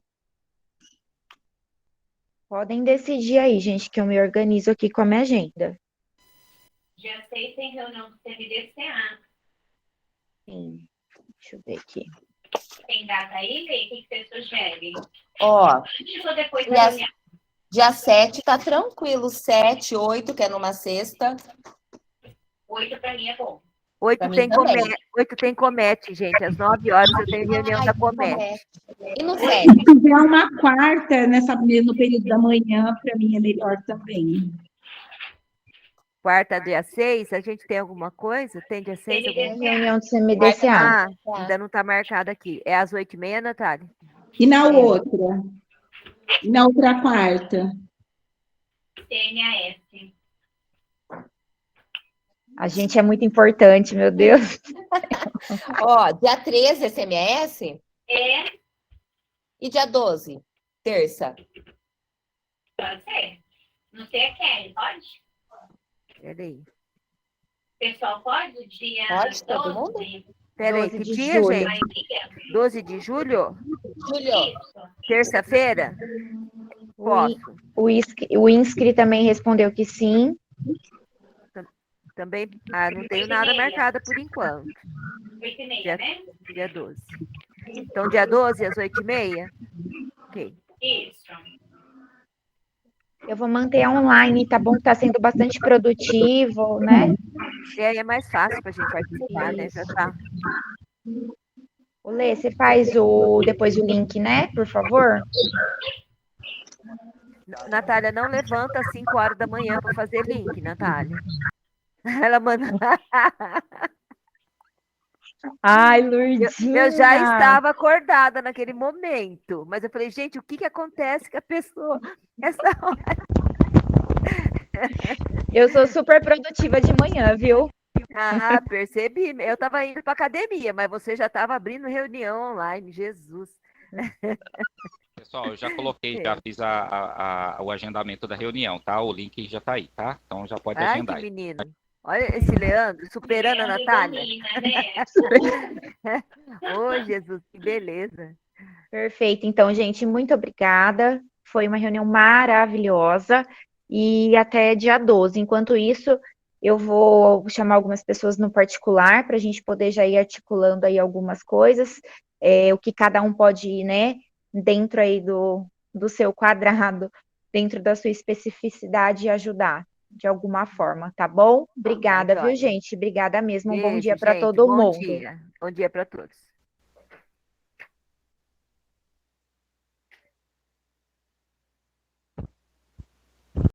podem decidir aí, gente, que eu me organizo aqui com a minha agenda. Dia 6 tem reunião do CMDCA. Sim, deixa eu ver aqui. Tem data aí, Lê? O que você sugere? ó, Antes ou depois da dia, reunião? dia 7 tá tranquilo, 7, 8, que é numa sexta. 8 para mim é bom. 8 8 tem, também. 8 tem Comete, gente. Às 9 horas eu tenho reunião da Comete. E no Se 7? tiver uma quarta no período da manhã, para mim é melhor também. Quarta, dia 6, a gente tem alguma coisa? Tem dia 6? Reunião do CMDCA. Ainda não está marcada aqui. É às 8h30, Natália? E na outra? E na outra quarta? CNAS. A gente é muito importante, meu Deus. Ó, dia 13 é CMS? É, E dia 12? Terça? pode ser. Não sei a Kelly, pode? Peraí. Pessoal, pode? Dia Pode, todo 12? Peraí, 12 que de dia, julho. gente? 12 de julho? Julho? Isso. Terça-feira? Posso. O INSCRE também respondeu que sim. Também, não tenho nada marcado por enquanto. 8h30, né? Dia 12. Então, dia 12, às 8h30? Ok. Isso. Eu vou manter online, tá bom? Tá sendo bastante produtivo, né? E aí é mais fácil para a gente participar, né? Já tá. Ô, Lê, você faz depois o link, né? Por favor. Natália, não levanta às 5 horas da manhã para fazer link, Natália. Ela manda. Ai, Lourdinha. Eu já estava acordada naquele momento, mas eu falei, gente, o que acontece com a pessoa essa hora? Eu sou super produtiva de manhã, viu? Percebi. Eu estava indo para academia, mas você já estava abrindo reunião online, Jesus. Pessoal, eu já coloquei, já fiz o agendamento da reunião, tá? O link já tá aí, tá? Então já pode Ai, agendar que aí. menino. Olha esse Leandro, superando a Natália. Ô, Jesus, que beleza. Perfeito. Então, gente, muito obrigada. Foi uma reunião maravilhosa. E até dia 12. Enquanto isso, eu vou chamar algumas pessoas no particular para a gente poder já ir articulando aí algumas coisas, o que cada um pode ir, né, dentro aí do seu quadrado, dentro da sua especificidade e ajudar de alguma forma, tá bom? Obrigada, viu, joia. gente? Obrigada mesmo. Um bom Beijo, dia para gente. todo Bom mundo. dia. Bom dia para todos.